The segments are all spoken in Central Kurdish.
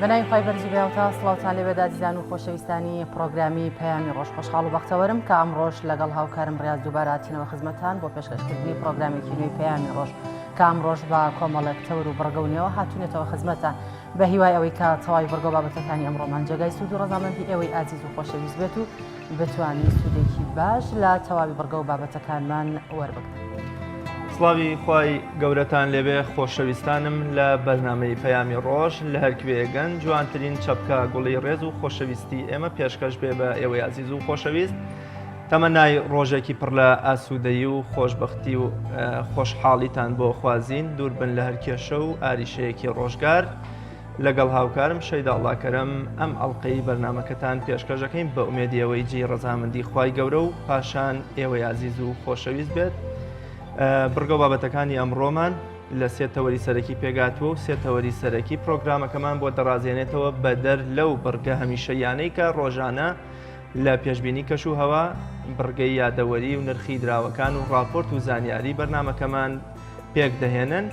بەناوی خۆی بەرزیبێتە سڵاوتان لێبێدا دیزان و خۆشەویستانی پرۆگرامی پەیامی ڕۆژ خۆشحاڵ و بەختەوەرم کە ئەمڕۆژ لەگەڵ هاوکارم ڕاز دووباراتینەوە خزمەتان بۆ پێشکەشکردنی پرۆگرامێکی نوێی پەیامی ڕۆژ کە ئەمڕۆژ بە کۆمەڵێک تەور و بڕگەونیەوە هاتوونێتەوە خزمەتان بە هیوای ئەوەی کە تەواوی بڕگە بابەتەکانی ئەمڕۆمان جێگای سوود و ڕەزامەندی ئێوەی ئازیز و خۆشەویست بێت و بتوانین سوودێکی باش لە تەواوی بڕگە و بابەتەکانمان وەربگرن. سڵاوی خوای گەورەتان لێبێ خۆشەویستانم لە بەرنامەی پەیامی ڕۆژ لە هەرکوێگەن جوانترین چەپکە گوڵی ڕێز و خۆشەویستی ئێمە پێشکەش بێ بە ئێوەی عزیز و خۆشەویست تەمەنای ڕۆژێکی پڕ لە ئاسوودەیی و خۆشبەختی و خۆشحاڵیتان بۆ خوازین دوور بن لە هەرکێشە و ئاریشەیەکی ڕۆژگار لەگەڵ هاوکارم شەیداڵاکەرم ئەم ئەڵلقەی بەرنمەکەتان پێشکەشەکەین بە ئومێدیەوەی جێی ڕەزامەندی خوای گەورە و پاشان ئێوەی عزیز و خۆشەویست بێت. بڕگە بابەتەکانی ئەمڕۆمان لە سێتەوەری سەرەکی پێگاتوە و سێتەوەری سەرەکی پرۆگرامەکەمان بۆ دەڕازێنێتەوە بەدەر لەو بڕگە هەمیشەیانەی کە ڕۆژانە لە پێشبینی کەش و هەوا بڕگەی یادەوەری و نرخی دراوەکان و راپۆرت و زانیاری بەرنمەکەمان پێک دەهێنن.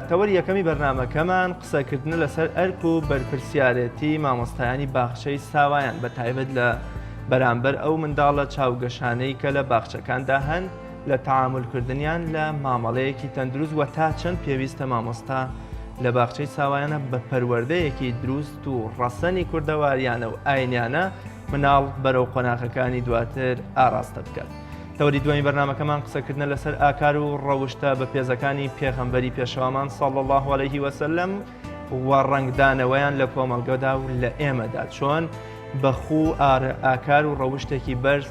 تەوەری یەکەمی بەرنمەکەمان قسەکردن لەسەر ئەرک و بەرپرسیارەتی مامۆستایانی باخچەی ساوایان بە تایبەت لە بەرامبەر ئەو منداڵە چاوگەشانەی کە لە باخچەکاندا هەن لە تەعاملکردنیان لە مامەڵەیەکی تەندروست و تا چەند پێویستە مامۆستا لە باخچەی ساوایانە بە پەروەردەیەکی دروست و ڕەسەنی کوردەواریانە و ئاینیانە مناڵ بەرەو قۆناغەکانی دواتر ئاراستە بکات. تەوەری دوای بەرنمەکەمان قسەکردنە لەسەر ئاکار و ڕەوشتە بە پێزەکانی پێغەمبەری پێشەوامان صلی الله علیه وسلم و ڕەنگدانەوەیان لە کۆمەڵگەدا و لە ئێمەدا چۆن بەخوو ئاکار و ڕەوشتێکی بەرز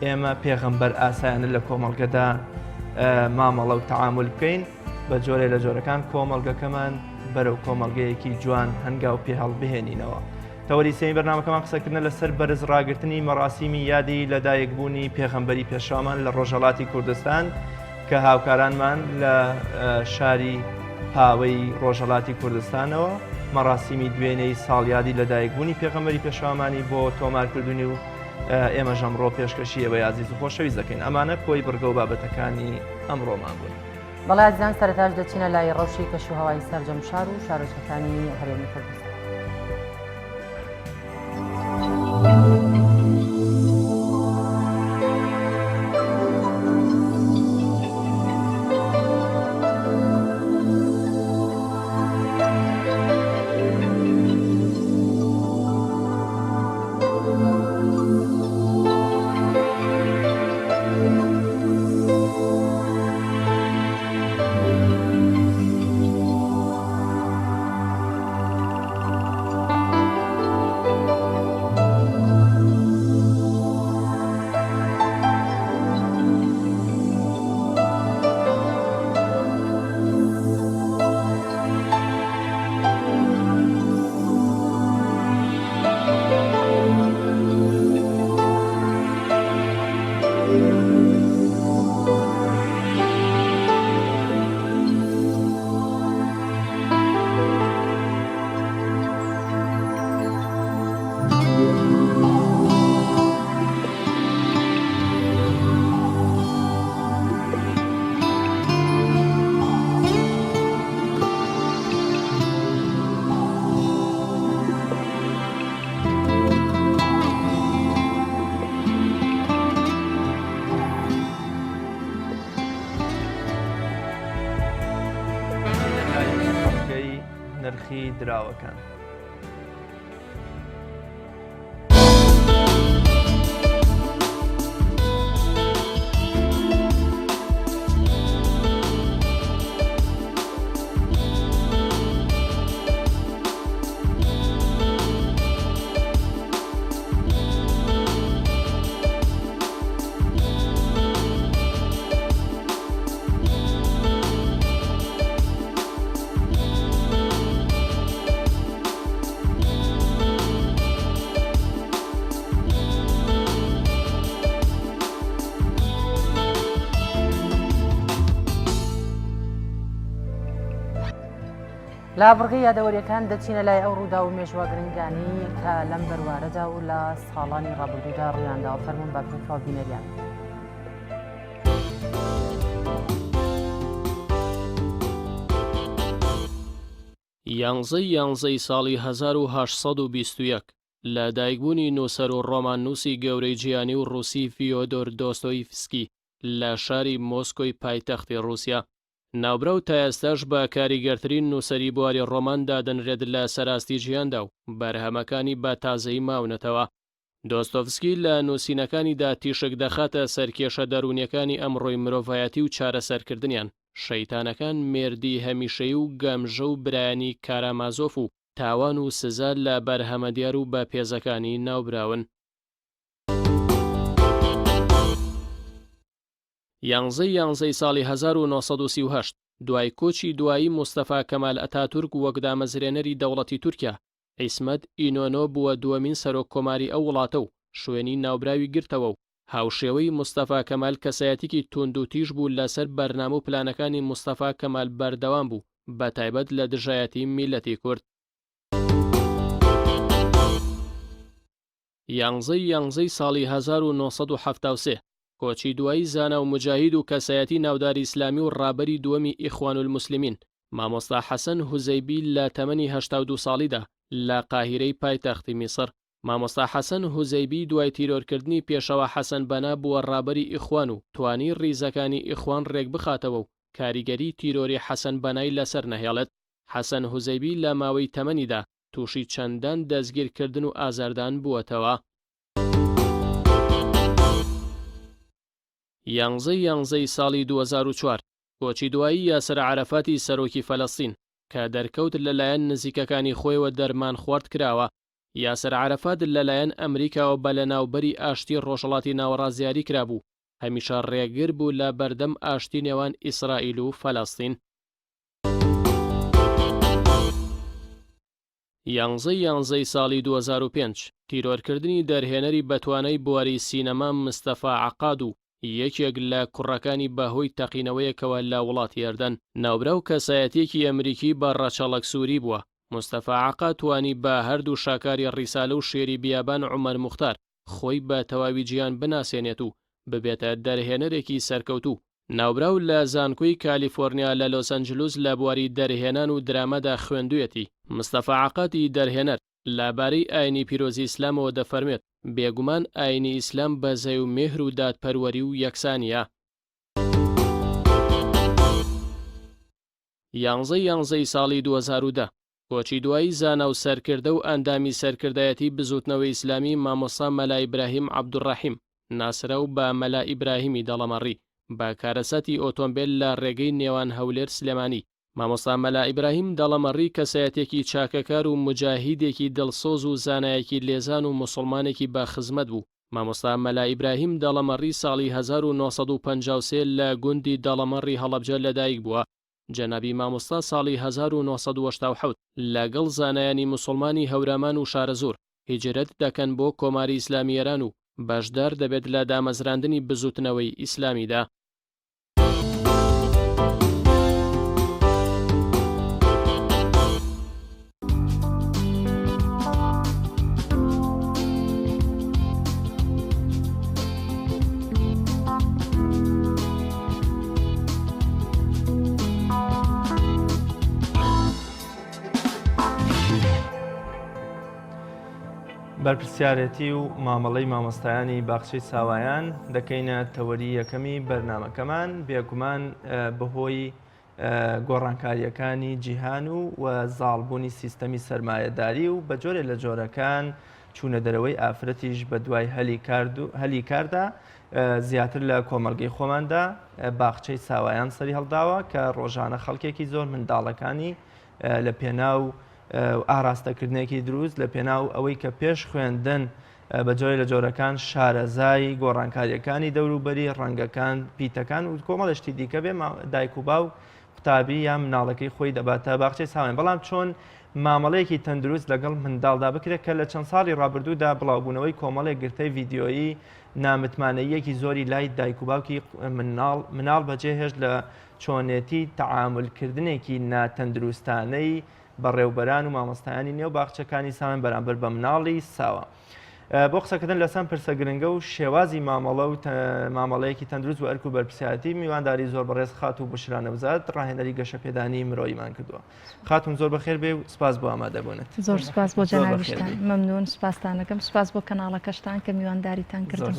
ئێمە پێغەمبەر ئاسایانە لە کۆمەڵگەدا مامەڵە و تەعامل بکەین بە جۆرێ لە جۆرەکان کۆمەڵگەکەمان بەرەو کۆمەڵگەیەکی جوان هەنگاو پێ هەڵبهێنینەوە. تەوەری سێمی بەرنامەکەمان قسەکردن لەسەر بەرز ڕاگررتنی مەراسیمی یادی لەدایکبوونی پێغەمبەری پێشەوامان لە ڕۆژهەڵاتی کوردستان کە هاوکارانمان لە شاری پاوەی ڕۆژهەڵاتی کوردستانەوە مەراسیمی دوێنەی ساڵیادی لەدایکبوونی پێغەمبەری پێشەوامانی بۆ تۆمارکردنی و ئێمە ژەمڕۆ پێشکەشی ئێوەی عزیز و خۆشەویست دەکەین. ئەمانە کۆی بڕگە و بابەتەکانی ئەمڕۆمان بوون. بەڵای عزیزان سەرەتاش دەچینە لای ڕەوشی کەشوهەوای سەرجەمشار و شارۆچکەکانی هەرێمی کوردستان. نرخی دراوەکان. لا بڕگەی یادەوەریەکان دەچینە لای ئەو ڕوودا و مێژوە گرنگانی کە لەم بەروارەدا و لە ساڵانی ڕابردوودا ڕوویانداوە فەرموون بە بچووکەوە بینەریان. یانزەی ساڵی 1821 لە دایکبوونی نووسەر و ڕۆماننووسی گەورەی جیهانی و ڕووسی فیۆدۆر دۆستۆیفسکی لە شاری مۆسکۆی پایتەختی رووسیا. ناوبرە و تا ئێستاش بە کاریگەرترین نووسەری بواری ڕۆمان دادەنرێت لە سەراستی ژیاندا و بەرهەمەکانی بە تازەی ماونەتەوە. دۆستۆفسکی لە نووسینەکانیدا تیشک دەخاتە سەرکێشە دەرونیەکانی ئەمڕۆی مرۆڤایەتی و چارەسەرکردنیان، شەیتانەکان، مێردی هەمیشەیی و گەمژە و برایانی کارامازۆف و تاوان و سزا لە بەرهەمەدیار و بە پێزەکانی ناوبراون. یانزەی ساڵی 1938 دوای کۆچی دوایی مستەفا کەمال ئەتاتورک وەک دامەزرێنەری دەوڵەتی تورکیا، عیسمەت ئینۆنۆ بووە دووەمین سەرۆک کۆماری ئەو وڵاتە و شوێنی ناوبراوی گرتەوە و هاوشێوەی مستەفا کەمال کەسایەتێکی توند و تیژ بوو لەسەر بەرنامە و پلانەکانی مستەفا کەمال بەردەوام بوو، بە تایبەت لە دژایەتی میلەتی کورد. یانزەی ساڵی 1973 کۆچی دوایی زانە و مجاهید و کەسایەتی ناوداری ئیسلامی و ڕابەری دووەمی ئیخوان الموسلیمین مامۆستا حەسەن هوزەیبی لە تەمەنی 82 ساڵیدا لە قاهیرەی پایتەختی میسر. مامۆستا حەسەن هوزەیبی دوای تیرۆرکردنی پێشەوە حەسەن بەنا بووە ڕابەری ئیخوان و توانی ڕیزەکانی ئیخوان ڕێک بخاتەوە و کاریگەری تیرۆری حەسەن بەنای لەسەر نەهێڵێت. حەسەن هوزەیبی لە ماوەی تەمەنیدا تووشی چەندان دەستگیرکردن و ئازاردان بووەتەوە. یانزەی ساڵی 2004 کۆچی دوایی یاسر عەرەفاتی سەرۆکی فەلەستین کە دەرکەوت لەلایەن نزیکەکانی خۆیەوە دەرمان خوارد کراوە. یاسر عەرەفات لەلایەن ئەمریکاوە بە لەناوبەری ئاشتی ڕۆژهەڵاتی ناوەڕازیاری کرابوو، هەمیشە ڕێگر بوو لە بەردەم ئاشتی نێوان ئیسرائیل و فەلەستین. یانزەی ساڵی 2005 تیرۆرکردنی دەرهێنەری بەتوانەی بواری سینەما مستەفا عەقاد و یەکێک لە کوڕەکانی بەهۆی تەقینەوەیەکەوە لە وڵاتی ئەردەن ناوبرە و کەسایەتێکی ئەمریکی بە ڕەچەڵەک سووری بووە. مستەفا عەقاد توانی بە هەردوو شاکاری ڕیسالە و شێری بیابان عومەر موختار خۆی بە تەواوی گیان بناسێنێت و ببێتە دەرهێنەرێکی سەرکەوتوو. ناوبراو لە زانکۆی کالیفۆرنیا لە لۆس ئەنجلوس لە بواری دەرهێنان و درامەدا خوێندوویەتی. مستەفا عەقادی دەرهێنەر لەبارەی ئاینی پیرۆزی ئیسلامەوە دەفەرمێت بێگومان ئاینی ئیسلام بەزەی و مێهر و دادپەروەری و یەکسانیە. یانزەی ساڵی 2010 کۆچی دوایی زانە و سەرکردە و ئەندامی سەرکردایەتی بزوتنەوەی ئیسلامی مامۆستا مەلا ئیبراهیم عەبدوڕەحیم ناسرە و بە مەلا ئیبراهیمی دەڵەمەڕی بە کارەسەتی ئۆتۆمبیل لە ڕێگەی نێوان هەولێر سلێمانی. مامۆستا مەلا ئیبراهیم دەڵەمەڕی کەسایەتێکی چاکەکار و مجاهیدێکی دڵسۆز و زانایەکی لێزان و موسڵمانێکی با خزمەت بوو. مامۆستا مەلا ئیبراهیم دەڵەمەڕی ساڵی 1953 لە گوندی دەڵەمەڕی هەڵەبجە لەدایک بووە. جەنابی مامۆستا ساڵی 1970 لەگەڵ زانایانی موسڵمانی هەورامان و شارەزۆر هیجرەت دەکەن بۆ کۆماری ئیسلامی ئێران و بەشدار دەبێت لە دامەزراندنی بزوتنەوەی ئیسلامیدا. بەرپرسیارەتی و مامەڵەی مامۆستایانی باخچەی ساوایان دەکەینە تەوەری یەکەمی بەرنامەکەمان بێگومان بەهۆی گۆڕانکاریەکانی جیهان و زاڵبوونی سیستەمی سەرمایەداری و بە جۆرێک لە جۆرەکان چوونە دەرەوەی ئافرەتیش بە دوای هەلی کاردا زیاتر لە کۆمەڵگەی خۆماندا باخچەی ساوایان سەری هەڵداوە کە ڕۆژانە خەڵکێکی زۆر منداڵەکانی لە پێناو ئاراستەکردنێکی دروست لە پێناو ئەوەی کە پێش خوێندن بە جۆرێک لە جۆرەکان شارەزای گۆڕانکاریەکانی دەوروبەری ڕەنگەکان پیتەکان و کۆمەڵشتی دیکە بێ دایک و باو قوتابی یا مناڵەکەی خۆی دەباتە باخچەی ساوایان. بەڵام چۆن مامەڵەیەکی تەندروست لەگەڵ منداڵدا بکرێت کە لە چەند ساڵی ڕابردوودا بڵاوبوونەوەی کۆمەڵێک گرتەی ڤیدیۆیی نامتمانەیەکی زۆری لای دایک و باوکی مناڵ بەجێهێشت لە چۆنێتی تەعاملکردنێکی ناتەندروستانەی بەڕێوبەران و مامۆستایانی نێو باخچەکانی ساوایان بەرامبەر بە مناڵی ساوە. بۆ قسەکردن لەسەر پرسە گرنگە و شێوازی مامەڵە و مامەڵەیەکی تەندروست و ئەرک و بەرپرسایەتی میوانداری زۆر بەڕێز خات و بشرانە بزات ڕاهێنەری گەشە پێدانی مرۆیمان کردووە. خاتون زۆر بەخێر بێ و سپاس بۆ ئامادەبوونت. زۆر سپاس بۆ جەنابیشتان مەمنون سپاستان دەکەم سپاس بۆ کەناڵەکەشتان کە میوانداریتان کردن.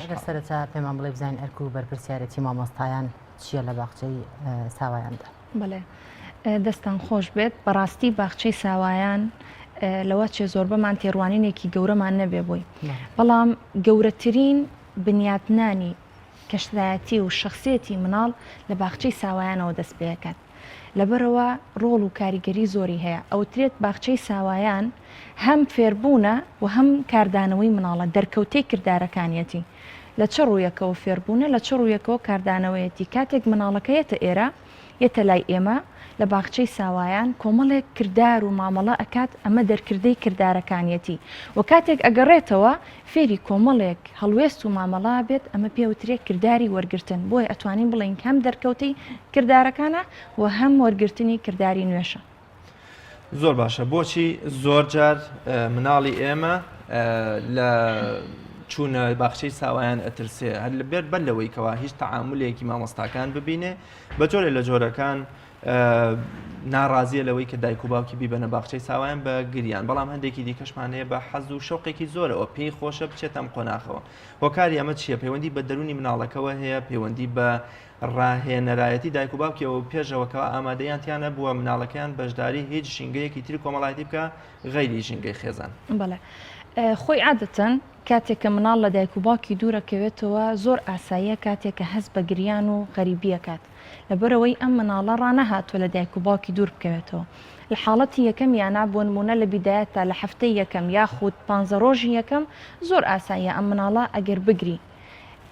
ئەگەر سەرەتا پێمان بڵێ بزانین ئەرک و بەرپرسیارەتی مامۆستایان چییە لە باخچەی ساوایاندا؟ بەڵێ دەستان خۆش بێت بەڕاستی باخچەی ساوایان لەوە چێ زۆر بەمان تێڕوانینێکی گەورەمان نەبێ بووی بەڵام گەورەترین بنیاتنانی کەشتایەتی و شخصێتی مناڵ لە باخچەی ساوایانەوە دەست پێەکات لەبەرەوە ڕۆڵ و کاریگەری زۆری هەیە ئەوترێت باخچەی ساوایان هەم فێربوونە و هەم کاردانەوەی مناڵە دەرکەوتەی کردارەکانیەتی لە چ ڕوویەکەەوە فێربوونە لە چ ڕوویەکەەوە کاردانەوەیەتی کاتێک مناڵەکەیەتە ئێرە یەتە لای ئێمە لە باخچەی ساوایان کۆمەڵێک کردار و مامەڵە ئەکات ئەمە دەرکردەی کردارەکانیەتی و کاتێک ئەگەڕێتەوە فێری کۆمەڵێک هەڵوێست و مامەڵا بێت ئەمە پێوترێت کردداری وەرگتن بۆی ئەتوانین بڵین هەم دەرکەوتەی کردارەکانە و هەم وەرگرتنی کردداری نوێشە. زۆر باشە بۆچی زۆر جار مناڵی ئێمە لە چوونە باخچەی ساوایان ئەترسێ هەر لەبێت بەر لەوەی کەوا هیچ تەعاملێکی مامۆستاکان ببینێ بە جۆرێ لە جۆرەکان ناڕازیە لەوەی کە دایک و باوکی بیبەنە باخچەی ساوایان بە گریان بەڵام هەندێکی دیکەشمانەیە بە حەز و شەوقێکی زۆرەوە پێی خۆشە بچێت ئەم قۆناغەوە هۆکاری ئەمە چییە پەیوەندی بە دەرونی مناڵەکەەوە هەیە پەیوەندی بە ڕاهێنەرایەتی دایک و باوکیەوە پێشەوەکەوە ئامادەیانتیانە بووە مناڵەکەیان بەشداری هیچ ژینگەیەکی تری کۆمەڵایەتی بکە غەیری ژینگەی خێزان. بەڵێ خۆی عادەتەن کاتێک کە مناڵ لە دایک و باوکی دوورەکەوێتەوە زۆر ئاساییە کاتێک کە هەست بە گریان و غەریبیەکات لەبەرەوەی ئەم مناڵە ڕانەهاتوە لە دایک و باوکی دوور بکەوێتەوە لە حاڵەتی یەکەم یانە بۆ نمونە لە بیدایەتە لە هەفتەی یەکەم یاخود 15 ڕۆژی یەکەم زۆر ئاساییە ئەم مناڵە ئەگەر بگری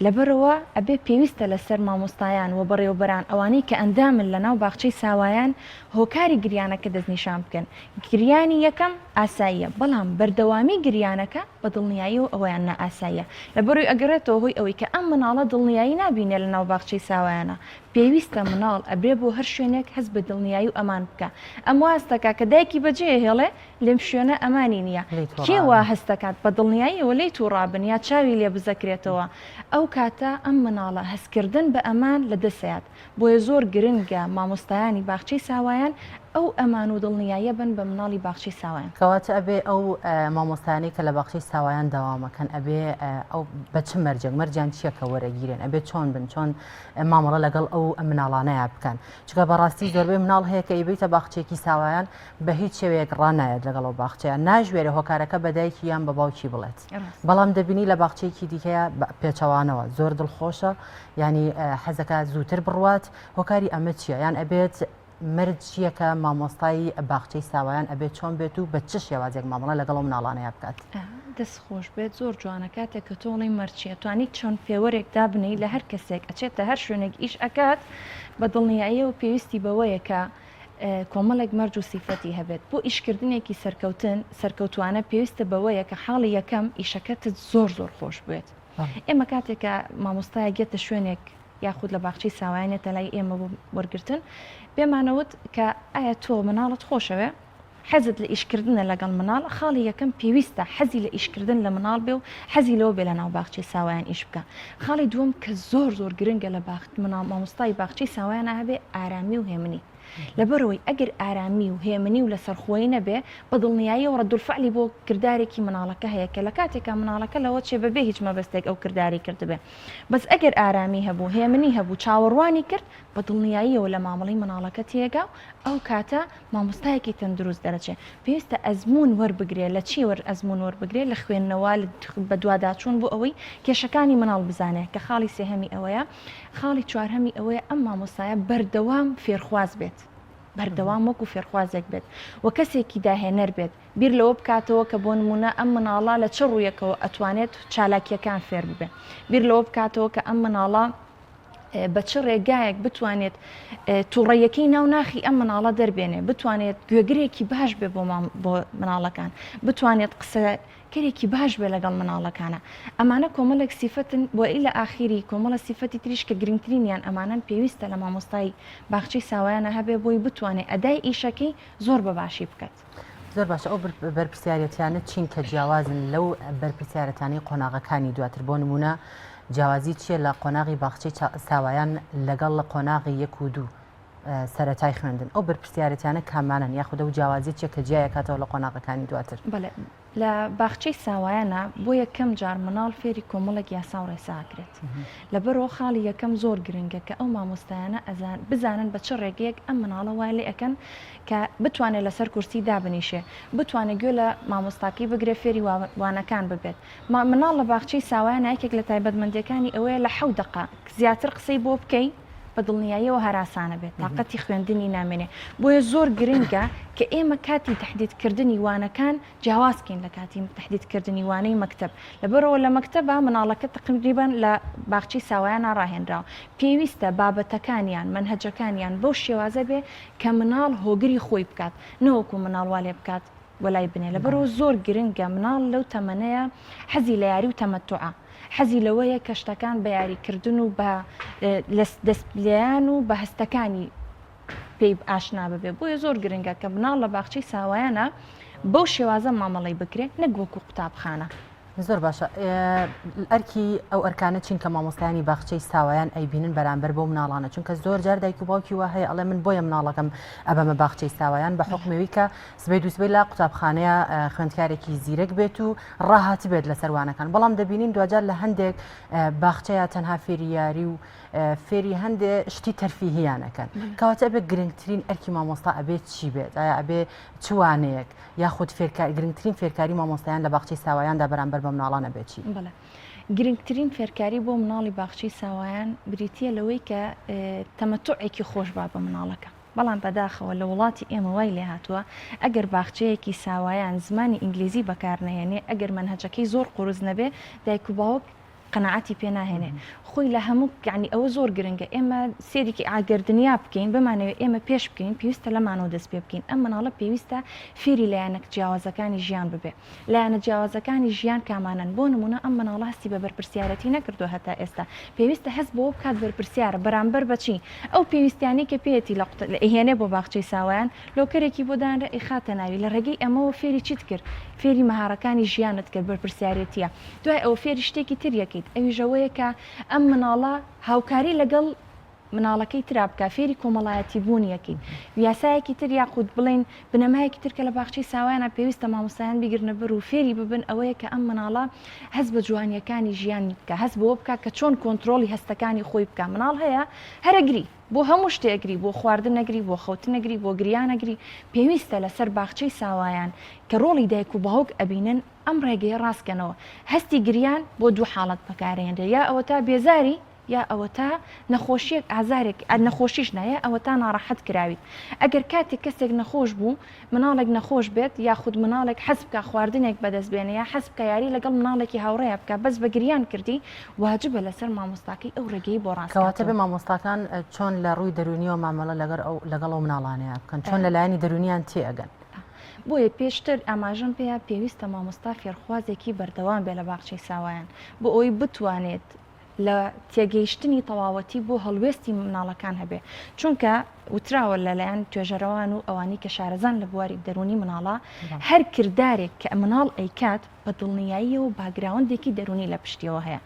لەبەرەوە ئەبێ پێویستە لەسەر مامۆستایان و بەڕێوەبەران ئەوانەی کە ئەندامن لە ناو باخچەی ساوایان هۆکاری گریانەکە دەستنیشان بکەن گریانی یەکەم ئاساییە بەڵام بەردەوامی گریانەکە بە دڵنیایی و ئەویان نە ئاساییە لەبەروی ئەگەڕێتەوە هۆی ئەوەی کە ئەم مناڵە دڵنیایی نابینێ لە ناو باخچەی ساوایانە پێویستە مناڵ ئەبێ بۆ هەر شوێنێک هەست بە دڵنیایی و ئەمان بکە ئەم واستەکە کە دایکی بەجێ هێڵێ لێم شوێنە ئەمانی نییە کێوە هەستەکات بە دڵنیاییەوە لی تووڕابن یا چاوی لێ بزەکرێتەوە ئەو کاتە ئەم مناڵە هەستکردن بە ئەمان لە دەسەیات بۆیە زۆر گرنگە مامۆستایانی باخچەی ساوایان ئەو ئەمان و دڵنیاییە بن بە مناڵی باخچەی ساوایان کەواتە ئەبێ ئەو مامۆستانی کە لە باخچەی ساوایان داوامەکەن ئەبێ ئەو بە چ مەرجان چیەکە وەرەگیرن ئەبێ چۆن بن چۆن مامەڵە لەگەڵ ئەو مناڵانەیە بکەن چکە بەڕاستی زۆربەی مناڵ هەیە کە ئیبیتە باخچێکی ساوایان بە هیچ شێوەیەک ڕانایەت لەگەڵ ئەو باخچەیە ناژوێرە هۆکارەکە بە دایکی یان بە باوکی بڵێت بەڵام دەبینی لە باخچەیەکی دیکەیە پێچەوانەوە زۆر دڵخۆشە ینی حەزەکە زووتر بڕوات هۆکاری ئەمە چییە یان ئەبێت مرد چیەکە مامۆستایی باخچەی ساوایان ئەبێت چۆن بێت و بە چ شێوازێک مامەڵە لەگەڵ مناڵانەیە بکات دەست خۆش بێت زۆر جوانە کاتێک کە تۆڵی مەرچیە توانیت چۆن پێوەرێک دابنی لە هەر کەسێک ئەچێتە هەر شوێنێک ئیش ئەکات بە دڵنیاییە و پێویستی بەوەیە کە کۆمەڵێک مەرج و سیفەتی هەبێت بۆ ئیشکردنێکی سەرکەوتوانە پێویستە بەوەیە کە حاڵی یەکەم ئیشەکەتت زۆر خۆش بێت ئێمە کاتێکە مامۆستایە گێتە شوێنێک یاخود لە باخچەی ساوایانێتە لای ئێمە بۆ وەرگتن پێمانەوت کە ئایا تۆ مناڵت خۆشەوە حەزت لە ئیشکردنە لەگەڵ مناڵ خاڵی یەکەم پێویستە حەزی لە ئیشکردن لە مناڵ بێ و حەزی لەوە بێ لە ناو باخچەی ساوایان ئیش بکە خاڵی دووەم کە زۆر گرنگە لە مامۆستای باخچەی ساوایانە هەبێ ئارامی و هێمنی لەبەرەوەی ئەگەر ئارامی و هێمنی و لە سەرخۆی نەبێ بە دڵنیایی و ڕەدوڵفعلی بۆ کردارێکی مناڵەکە هەیە کە لە کاتێکە مناڵەکە لەوە چێ بەبێ هیچ مەبەستێک ئەو کرداری کردبێ بەس ئەگەر ئارامی هەبوو هێمنی هەبوو چاوەڕوانی کرد بە دڵنیاییەوە لە مامەڵی مناڵەکە تێگا ئەو کاتە مامۆستایەکی تەندروست دەرەچێت پێویستە ئەزمون وەربگرێت لە چی ئەزمون وەربگرێت لە خوێندنەوە بە دوواداچوون بۆ ئەوەی کێشەکانی مناڵ بزانێت کە خاڵی سێهەمی ئەوەیە خاڵی چوارهەمی ئەوەیە ئەم مامۆستایە بەردەوام فێرخواز بێت بەردەوام وەکو فێرخوازێک بێت و کەسێکی داهێنەر بێت بیر لەوە بکاتەوە کە بۆ نمونە ئەم مناڵە لە چ ڕوویەکەوە ئەتوانێت چالاکیەکان فێر ببێ بیر لەوە بکاتەوە کە ئەم مناڵە بە چ ڕێگایەک بتوانێت تووڕەیەکەی ناوناخی ئەم مناڵە دەربێنێ بتوانێت گوێگرێکی باش بێ بۆ مناڵەکان بتوانێت قسەکەرێکی باش بێ لەگەڵ مناڵەکانە ئەمانە کۆمەڵێک سیفەتن بۆ ئیلە ئاخیری کۆمەڵە سیفەتی تریش کە گرنگترینیان ئەمانەن پێویستە لە مامۆستای باخچەی ساوایانە هەبێ بۆی بتوانێت ئەدای ئیشەکەی زۆر بەباشی بکات زۆر باشە ئەو بەرپرسیارەتیانە چین کە جیاوازن لەو بەرپرسیارەتانی قۆناغەکانی دواتر بۆ نمونە جیاوازی چیە لە قۆناغی باخچەی ساوایان لەگەڵ لە قۆناغی 1 و 2 سەرەتای خوێندن ئەو بەرپرسیارەتیانە کامانن یاخودە و جیاوازی چیە کە جیایەکاتەوە لە قۆناغەکانی دواتر بەڵێ لە باخچەی ساوایانە بۆ یەکەم جار مناڵ فێری کۆمەڵێک یاسا و ڕێساکرێت لەبەرەوە خاڵی یەکەم زۆر گرنگە کە ئەو مامۆستایانە بزانن بە چ ڕێگەیەک ئەم مناڵە وای لێ ئەەکەن کە بتوانێت لەسەر کورسی دابنیشێ بتوانێت گوێ لە مامۆستاکەی بگرێ فێری وانەکان ببێت مناڵ لە باخچەی ساوایان یەکێک لە تایبەتمەندیەکانی ئەوەیە لە 7 دقە زیاتر قسەی بۆ بکەی بە دڵنیاییەوە هەراسانە بێت تااقەتی خوێندنی نامێنێ بۆیە زۆر گرنگە کە ئێمە کاتی تهدیدکردنی وانەکان جیاوازکەین لە کاتی تهدیدکردنی وانەی مەکتب لەبەرەوە لە مەکتەبە مناڵەکە تقریباً لە باخچەی ساوایان ڕاهێنراوە پێویستە بابەتەکانیان منهەجەکانیان بەو شێوازە بێ کە مناڵ هۆگری خۆی بکات نەوەکو مناڵوا لێ بکات وەلای بنێ لەبەرەوە زۆر گرنگە مناڵ لەو تەمەنەیە حەزی لە یاری و تەمەتوعە حەزی لەوەیە کە شتەکان بە یاریکردن و بە دەستپلیان و بە هەستەکانی پێی ئاشنا ببێ بۆیە زۆر گرنگە کە مناڵ لە باخچەی ساوایانە بەو شێوازە مامەڵی بکرێت نەک وەکو قوتابخانە زۆر باشە ئەرکی ئەو ئەرکانە چین کە مامۆستایانی باخچەی ساوایان ئەیبینن بەرامبەر بۆ مناڵانە چونکە زۆر جار دایک و باوکی وا هەیە ئەڵێ من بۆیە مناڵەکەم ئەبەمە باخچەی ساوایان بە حکمەوەی کە سبەی دووسبەی لا قوتابخانەیە خوێندکارێکی زیرەک بێت و ڕاهاتی بێت لە سەروانەکان بەڵام دەبینین دوجار لە هەندێک باخچەیە تەنها فێری یاری و فێری هەندێک شتی تەرفیهیانەکەن کەواتە ئەبێ گرنگترین ئەرکی مامۆستا ئەبێت چی بێت ئایا ئەبێ چوانەیەک یاخود گرنگترین فێرکاری مامۆستایان لە باخچەی ساوایاندا بەرامبەر بە مناڵانە بێتی بڵێ گرنگترین فێرکاری بۆ مناڵی باخچەی ساوایان بریتە لەوەی کە تەمەتوعێکی خۆش با بە مناڵەکە بەڵام بەداخەوە لە وڵاتی ئێمە وای لێ هاتووە ئەگەر باخچەیەکی ساوایان زمانی ئینگلیزی بەکارنەهێنێ ئەگەر منهەجەکەی زۆر قورس نەبێ دایک و باوک قەنەعەتی پێ ناهێنێ خۆی لە هەموو یعنی ئەوە زۆر گرنگە ئێمە سێرێکی ئاگردنیا بکەین بمانەوێت ئێمە پێش بکەین پێویستە لەمانەوە دەست پێ بکەین ئەم مناڵە پێویستە فێری لایەنە جیاوازەکانی ژیان ببێ لایەنە جیاوازەکانی ژیان کامانن بۆ نمونە ئەم مناڵە هەستی بە بەرپرسیارەتی نەکردو هەتا ئێستا پێویستە هەست بۆ بکات بەرپرسیارە بەرامبەر بەچی ئەو پێویستیانی کە پێێتی لە ئێهێنێ بۆ باخچەی ساوایان لۆکەرێکی بۆ دانرە ئیخاتە ناوی لە ڕێگەی ئەمەوە فێری چیت کرد فێری مەهارەکانی ژیانت کرد بەرپرسیارەتیە دوای ئەو فێری شتێکی تریەکەیت ئەوی ژەوەیە کە ئەم مناڵە هاوکاری لەگەڵ مناڵەکەی ترا بکە فێری کۆمەڵایەتی بوونیەکەی یاسایەکی تر یاخود بڵێن بنەمایەکی ترکە لە باخچەی ساوایانە پێویستە مامۆستایان بگرنە بەر و فێری ببن ئەوەیە کە ئەم مناڵە هەست بە جوانیەکانی ژیانی بکە هەست بۆ بکە کە چۆن کۆنتترۆلی هەستەکانی خۆی بکە مناڵ هەیە هەرەگری بۆ هەموو شتێگری بۆ خواردن نەگری بۆ خەوتن نەگری بۆ گریانەگری پێویستە لەسەر باخچەی ساوایان کە ڕۆڵی دایک و باوک ئەبینن ئەم ڕێگەیە ڕاستکەنەوە هەستی گریان بۆ دوو حاڵەت بەکارێنرێ یا ئەوە تا بێزاری یا ئەوە تا نەخۆشیەک ئازارێک نەخۆشیش نایە ئەوە تا ناڕەحەت کراویت ئەگەر کاتێک کەسێک نەخۆش بوو مناڵێک نەخۆش بێت یاخود مناڵێک حەز بکە خواردنێک بەدەستبێنە یا حەز بکە یاری لەگەڵ مناڵێکی هاوڕێە بکە بەس بە گریان کردی واجبە لەسەر مامۆستاکەی ئەو ڕێگەی بۆ ڕاست کەواتە بێ مامۆستاکان چۆن لە ڕووی دەرونیەوە مامەڵە لەگەڵ ئەو مناڵانەیە بکەن چۆن لەلایەنی دەرونیان تێئەگەن بۆیە پێشتر ئاماژەم پێیا پێویستە مامۆستا فێرخوازێکی بەردەوام بێ لە باخچەی ساوایان بۆ ئەوی بتوانێت لە تێگەیشتنی تەواوەتی بۆ هەڵوێستی مناڵەکان هەبێ چونکە وتراوە لەلایەن توێژەرەوان و ئەوانی کە شارەزان لە بواری دەرونی مناڵە هەر کردارێک کە مناڵ ئەیکات بە دڵنیایی و باگراوندێکی دەرونی لە پشتیەوە هەیە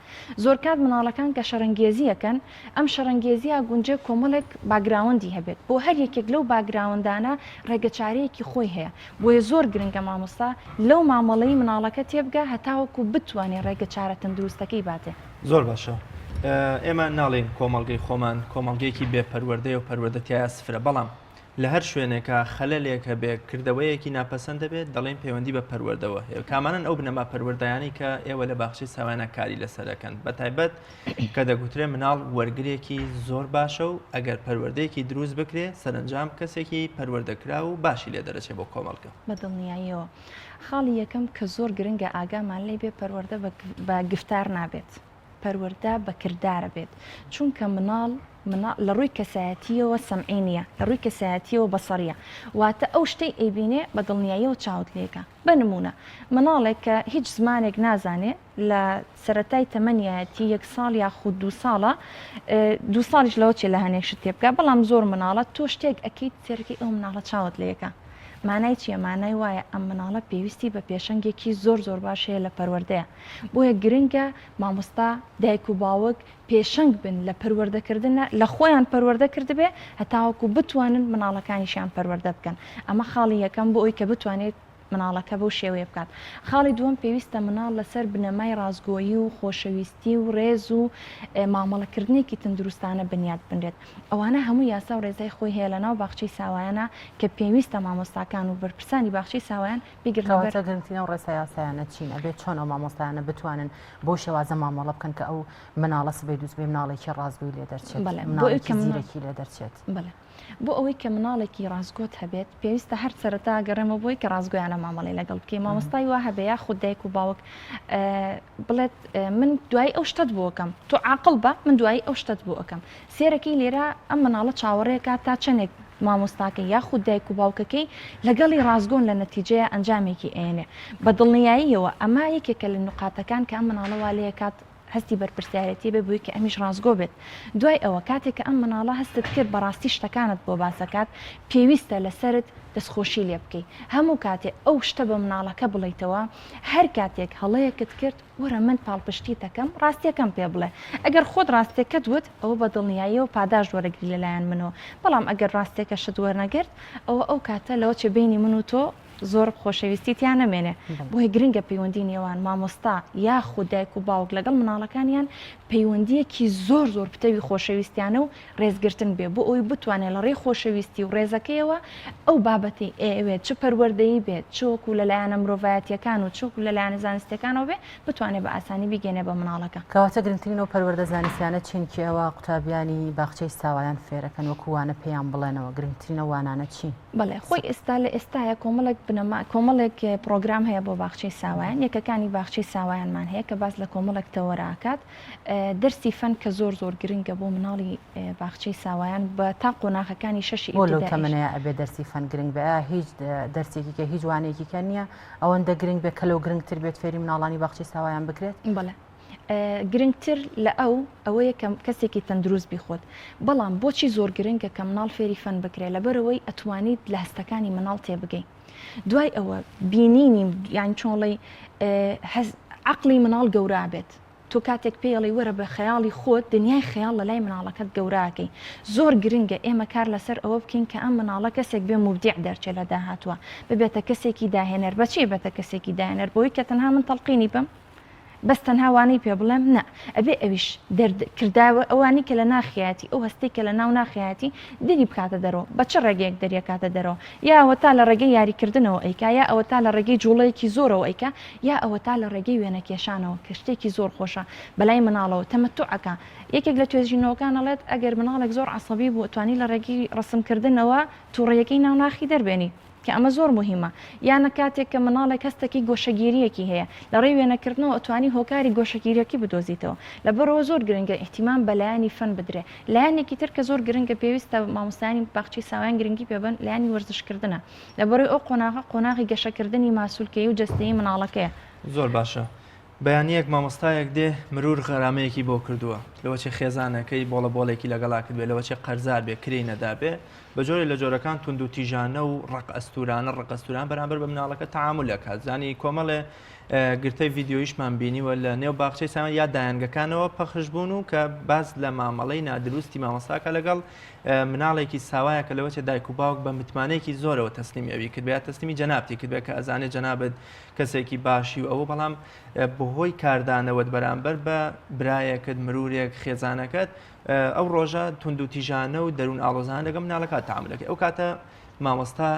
زۆر کات مناڵەکان کە شەرەنگێزیەکەن ئەم شەرەنگێزیە گونجێ کۆمەڵێک باگراوندی هەبێت بۆ هەر یەکێک لەو باگراوندانە ڕێگەچارەیەکی خۆی هەیە بۆیە زۆر گرنگە مامۆستا لەو مامەڵەی مناڵەکە تێبگە هەتاوەکو بتوانێت ڕێگەچارە تەندروستەکەی باتێ زۆر باشە ئێمە ناڵێن کۆمەڵگەی خۆمان کۆمەڵگەیەکی بێپەروەردەیە و پەروەردەتیایە سفرە بەڵام لە هەر شوێنێکە خەلەلێکە بێ کردەوەیەکی ناپەسەند دەبێت دەڵێن پەیوەندی بە پەروەردەوە هەیە کامانن ئەو بنەما پەروەردەیانی کە ئێوە لە باخچەی ساوایانە کاری لەسەرەکەن بەتایبەت کە دەگوترێ مناڵ وەرگرێکی زۆر باشە و ئەگەر پەروەردەیەکی دروست بکرێ سەرنجام کەسێکی پەروەردەکرا و باشی لێ دەرەچێت بۆ کۆمەڵگە بە دڵنیاییەوە خاڵی یەکەم کە زۆر گرنگە ئاگامان لێ بێ پەروەردە بە گفتار نابێت پەروەردە بە کردارە بێت چونکە مناڵ لە ڕووی کەسایەتیەوە سەمعینیە لە ڕووی کەسایەتیەوە بەسەڕیە واتە ئەو شتەی ئەیبینێ بە دڵنیاییەوە چاوت لێکە بە نمونە مناڵێک کە هیچ زمانێک نازانێ لە سەرەتای تەمەنیەتی 1 ساڵ یاخود 2 ساڵە 2 ساڵیش لەوە چێ لە هەنێک شت تێ بکە بەڵام زۆر مناڵە تۆ شتێک ئەکەیت سێرەکەی ئەو مناڵە چاوت لێکە مانای چیە؟ مانای وایە ئەم مناڵە پێویستی بە پێشەنگێکی زۆر زۆر باشەیە لە پەروەردەیە. بۆیە گرنگە مامۆستا دایک و باوک پێشەنگ بن لە پەروەردەکردنە، لە خۆیان پەروەردە کردبێ هەتاوەکو بتوانن مناڵەکانیشیان پەروەردە بکەن. ئەمە خاڵی یەکەم بۆ ئەوی کە بتوانێت مناڵەکە بەو شێوەیە بکات. خاڵی دووەم پێویستە مناڵ لەسەر بنەمای ڕازگۆیی و خۆشەویستی و ڕێز و مامەڵەکردنێکی تەندروستانە بنیاد بنرێت. ئەوانە هەموو یاسا و ڕێزای خۆی هەیە لە ناو باخچەی ساوایانە کە پێویستە مامۆستاکان و بەرپرسانی باخچەی ساوایان بگرنەوە گرنگترین و ڕێسا یاسایانە چین ئەبێت چۆن ئەو مامۆستایانە بتوانن بۆ شێوازە مامەڵە بکەن کە ئەو مناڵە سبەی دووس بێ مناڵێکی ڕازگۆی لێ دەرچێت، مناڵێکی زیرەکی لێ دەرچێت. بەڵێ بۆ ئەوەی کە مناڵێکی ڕازگۆت هەبێت پێویستە هەر سەرەتا گەڕێمە بۆی کە ڕازگۆیانە مامەڵی لەگەڵ بکەی. مامۆستای وا هەبێ یا خود دایک و باوک بڵێت من دوای ئەو شتت بۆ ئەەکەم، تۆ عاقڵ بە من دوای ئەو شتت بۆ ئەەکەم. سێرەکەی لێرە ئەم مناڵە چاوەڕێکە تا چەندێک مامۆستاکە یاخود دایک و باوکەکەی لەگەڵی ڕازگۆن لە نەتیجەیە ئەنجامێکی ئێنێ بە دڵنیاییەوە. ئەمە یەکێکە لە نقاتەکان کە ئەم مناڵە وا لێ کات هەستی بەرپرسیارەتی بێ بووی کە ئەمیش ڕازگۆ بێت. دوای ئەوە کاتێک کە ئەم مناڵە هەستت کرد بەڕاستی شتەکانت بۆ باسەکات پێویستە لەسرت دەستخۆشی لێ بکەی. هەموو کاتێک ئەو شتە بە مناڵەکە بڵیتەوە هەر کاتێک هەڵەیەکت کرد وەرە من پاڵپشتی دەکەم ڕاستیەکەم پێ بڵێ. ئەگەر خۆت ڕاستێکەت وت ئەوە بە دڵنیاییەوە پاداش وەرەگری لەلایەن منەوە. بەڵام ئەگەر ڕاستێکە شت وەرنەگرت ئەو کاتە لەوە چێ بینی من و تۆ زۆر خۆشەویستیتیان نامێنێ. بۆی گرنگە پەیوەندی نێوان مامۆستا یاخود دایک و باوک لەگەڵ مناڵەکانیان پەیوەندیەکی زۆر زۆر پتەوی خۆشەویستیانە و ڕێزگرتن بێ بۆ ئەوی بتوانێت لە ڕێ خۆشەویستی و ڕێزەکەیەوە ئەو بابەتی ئەوێت چ پەروەردەیی بێت چۆکو لەلایەنە مرۆڤایەتیەکان و چۆکو لەلایەنە زانستیەکانەوە بێ بتوانێت بە ئاسانی بیگەنێ بە مناڵەکە. کەواتە گرنگترین و پەروەردە زانستیانە چینکی ئەوە قوتابیانی باخچەی ساوایان فێرەکەن وەکووانە پێیان بڵێنەوە گرنگترینە وانانە چین؟ بەڵێ خۆی ئێستا لە ئێستاە کۆمەڵێک کۆمەڵێک پرۆگرام هەیە بۆ باخچەی ساوایان. یەکەکانی باخچەی ساوایانمان هەیە کە باز لە کۆمەڵێک تەوەراکات دەرسی فەن کە زۆر زۆر گرنگە بۆ مناڵی باخچەی ساوایان بە تا قۆناغەکانی شەشی بۆ لەو تەمەنەیە ئەبێ دەرسی فەن گرنگ بێ هیچ دەرسێکی کە هیچ وانەیەکی کە نییە ئەوەندە گرنگ بێت کە لەو گرنگتر بێت فێری مناڵانی باخچەی ساوایان بکرێت؟ بەڵێ گرنگتر لە ئەوەیە کە کەسێکی تەندروست بیخۆت. بەڵام بۆچی زۆر گرنگە کە مناڵ فێری فەن بکرێت لەبەرەوەی ئەتوانیت لە هەستەکانی مناڵ تێبگەین. دوای ئەوە بینینی یان چۆڵی عقلی مناڵ گەورە بێت. تۆ کاتێک پێڵی وەرە بە خەیاڵی خۆت دنیای خەیاڵ لە لای مناڵەکەت گەوراکەی. زۆر گرنگە ئێمە کار لەسەر ئەوە بکەین کە ئەم مناڵە کەسێک بێ مبدیع دەرچێت لە داهاتوە ببێتە کەسێکی داهێنەر. بەچی بێتە کەسێکی داهێنەر؟ بۆی کە تەنها من تەڵقینی بم بەس تەنها وانەی پێ بڵێم نە ئەبێ ئەویش دەردکرداوە ئەوانی کە لە ناخیاتی ئەو هەستێک کە لە ناو ناخیاتی دەری بکاتە دەرەوە بە چ ڕێگەیەک دەریەکاتە دەرەوە یا ئەوە تا لە ڕێگەی یاریکردنەوە ئەیکا یا ئەوە تا لە ڕێگەی جوڵەیەکی زۆرەوە ئەیکا یا ئەوە تا لە ڕێگەی وێنەکێشانەوە کە شتێکی زۆر خۆشە بەلای مناڵەوە تەمەتوعەکە. یەکێک لە توێژینەوەکان ئەڵێت ئەگەر مناڵێک زۆر عەسەبی بوو توانی لە ڕێگەی ڕسمکردنەوە تووڕێیەکەی ناو ناخی دەربێنی کە ئەمە زۆر مهمە. یانە کاتێک کە مناڵێک هەستێکی گۆشەگیریەکی هەیە لە ڕێی وێنەکردنەوە ئەتوانی هۆکاری گۆشەگیریەکی بدۆزیتەوە. لەبەرەوە زۆر گرنگە احتیمام بە لایەنی فەن بدرێ. لایەنێکی تر کە زۆر گرنگە پێویستە مامۆستایانی باخچەی ساوایان گرنگی پێبن لایەنی وەرزشکردنە. لەبەرەوەی ئەو قۆناغی گەشەکردنی ماسوولکەیی و جەستەیی مناڵەکەیە. زۆر باشە. بەیانیەک مامۆستایەک دێ مرور غەرامەیەکی بۆ کردووە لەوەچی خێزانەکەی بۆڵە بۆڵێکی لەگەڵا کرد بێ لەوەچی قەرزار بێ کرێی نەدا بێ بە جۆری لە جۆرەکان تونند و تیژانە و ڕقەستوران بەرامبەر بە مناڵەکە تەعامل دەکات. زانی کۆمەڵێ گرتەی ڤیددیۆیشمان بینیوە لە نێو باخچەی ساوایان یا دایانگەکانەوە پەخش بوون و کە باز لە مامەڵەی نادروستی مامۆستاکە لەگەڵ مناڵێکی ساوایە کە لەوەچێ دایک و باوک بە متمانەیەکی زۆرەوە تەسلیمی ئەوی کرد بێت تەسلیمی جەنابتی کرد بێت کە ئەزانێت جەنابەت کەسێکی باشی و ئەوە بەڵام بەهۆی کاردانەوەت بەرامبەر بە برایەکەت مرورێک خێزانەکەت ئەو ڕۆژە تونند و تیژانە و دەروون ئاڵۆزان لەگەڵ مناڵەکە تەعاملەکەی. ئەو کاتە مامۆستا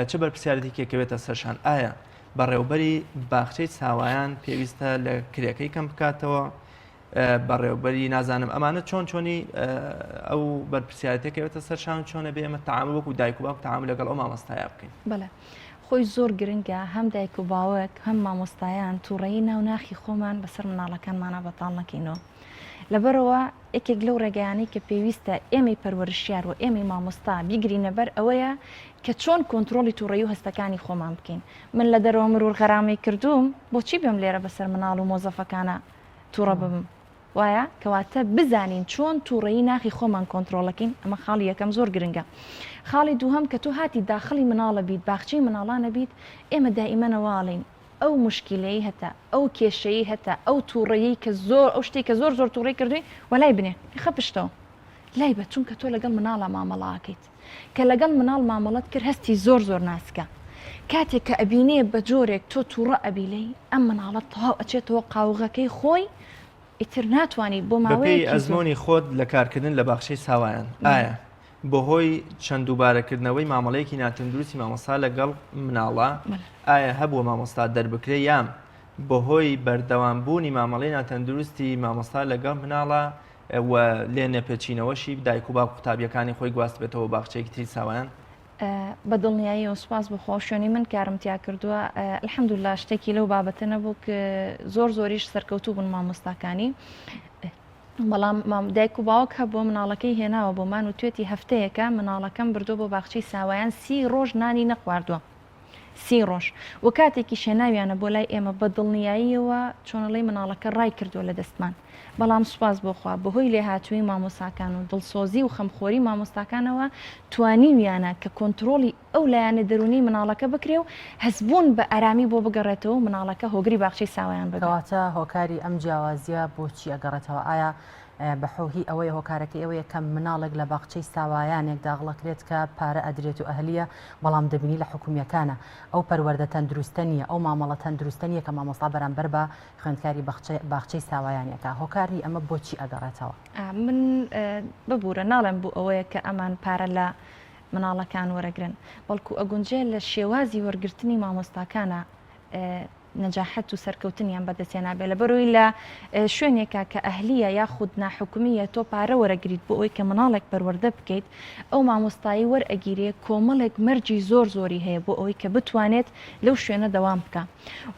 چ بەرپرسیارەتی کێکەوێتە سەرشان؟ ئایا بەڕێوەبەری باخچەی ساوایان پێویستە لە کرێکەی کەم بکاتەوە بەڕێوەبەری نازانم ئەمانە چۆنی ئەو بەرپرسیارەتێکەوێتە سەرشان چۆنە بێ ئەمە تەعامل وەکو دایک و باوک تەعامل لەگەڵ ئەو مامۆستایە بکەین؟ بەڵێ خۆی زۆر گرنگە هەم دایک و باوک هەم مامۆستایان تووڕێی ناو ناخی خۆمان بەسەر مناڵەکانمانە بەتاڵ نەکەینەوە. لەبەرەوە یەکێک لەو ڕێگەیانەی کە پێویستە ئێمەی پەروەرشیار و ئێمەی مامۆستا بیگرینە بەر ئەوەیە کە چۆن کۆنتترۆلی تووڕێی و هەستەکانی خۆمان بکەین. من لە دەرەوە مرور غەرامەی کردوم بۆچی بێم لێرە بەسەر مناڵ و مۆزەفەکانە تووڕە ببم؟ وایە کەواتە بزانین چۆن تووڕەیی ناخی خۆمان کۆنتترۆلەکەین ئەمە خاڵی یەکەم زۆر گرنگە. خاڵی دووهەم کە تۆ هاتی داخلی مناڵە بیت باخچەی مناڵانە بیت ئێمە دائیمەنەواڵین ئەو مشکلەی هەتا ئەو کێشەیە هەتا ئەو تووڕەیی کە زۆر ئەو شتێک کە زۆر تووڕی کردوی وەلای بنێ خە پشتەوە لای بە چونکە تۆ لەگەڵ مناڵە مامەڵاکەیت کە لەگەڵ مناڵ مامەڵەت کرد هەستی زۆر ناسکە کاتێک کە ئەبینێ بە جۆرێک تۆ تووڕە ئەبیلەی ئەم مناڵەت تەواو ئەچێتەوە قاوغەکەی خۆی ئیتر ناتوانانی بۆ ماوەیە ئەزمۆنی خۆت لە کارکردن لە باخچەی ساوایان ئایا بەهۆی چەند دووبارەکردنەوەی مامەڵەیەکی ناتەندروستی مامۆستا لەگەڵ مناڵە ئایا هەبووە مامۆستا دەربکرێ یام بەهۆی بەردەوامبوونی مامەڵەی ناتەندروستی مامۆستا لەگەڵ مناڵە لێ نەپێچینەوەشی دایک و باوک قوتابیەکانی خۆی گواست بێتەوە باخچەیەکی تری ساوایان بە دڵنیایی و سوپاس بخۆ شوێنی من کارم تیا کردووە الحەمدولیلا شتێکی لەو بابەتە نەبوو کە زۆریش سەرکەوتوو بوون مامۆستاکانی بەڵام دایک و باوک هەبووە مناڵەکەی هێناوە بۆمان و توێتی هەفتەیەکە مناڵەکەم بردو بۆ باخچەی ساوایان 30 ڕۆژ نانی نەخواردووە 30 ڕۆژ و کاتێکی شێناویانە بۆ لای ئێمە بە دڵنیاییەوە چۆنەڵی مناڵەکە ڕای کردووە لە دەستمان بەڵام سوپاس بۆخوا بەهۆی لێهاتووی مامۆساکان و دڵسۆزی و خەمخۆری مامۆستاکانەوە توانیویانە کە کۆنتترۆلی ئەو لایەنە دەرونی مناڵەکە بکرێ و هەزبوون بە ئارامی بۆ بگەڕێتەوە مناڵەکە هۆگری باخچەی ساوایان بکەواتە هۆکاری ئەم جیاوازیە بۆچی ئەگەڕێتەوە ئایا بەحۆهی ئەوەی هۆکارەکەی ئەوەیە کە مناڵێک لە باخچەی ساوایانێک داغڵەکرێت کە پارە ئەدرێت و ئەهلیە بەڵام دەبینی لە حکومیەکانە ئەو پەروەردە تەندروستە نیە ئەو مامەڵە تەندروستە نیە کە مامۆستا بەرامبەر بە خوێندکاری باخچەی ساوایانەکە هۆکاری ئەمە بۆچی ئەگەڕێتەوە من ببوورە ناڵێم بوو ئەوەیە کە ئەمان پارە لە مناڵەکان وەرەگرن بەڵکو ئەگونجێ لە شێوازی وەرگرتنی مامۆستاکانە نەجاحەت و سەرکەوتنیان بەدەستێنابێت لە بەرۆی لە شوێنێکە کە ئەهلیە یاخود ناحکومیە تۆ پارە وەرەگریت بۆ ئەوی کە مناڵێک پەروەردە بکەیت ئەو مامۆستایی وەرئەگیرێ کۆمەڵێک مەرجی زۆری هەیە بۆ ئەوەی کە بتوانێت لەو شوێنە دەوام بکە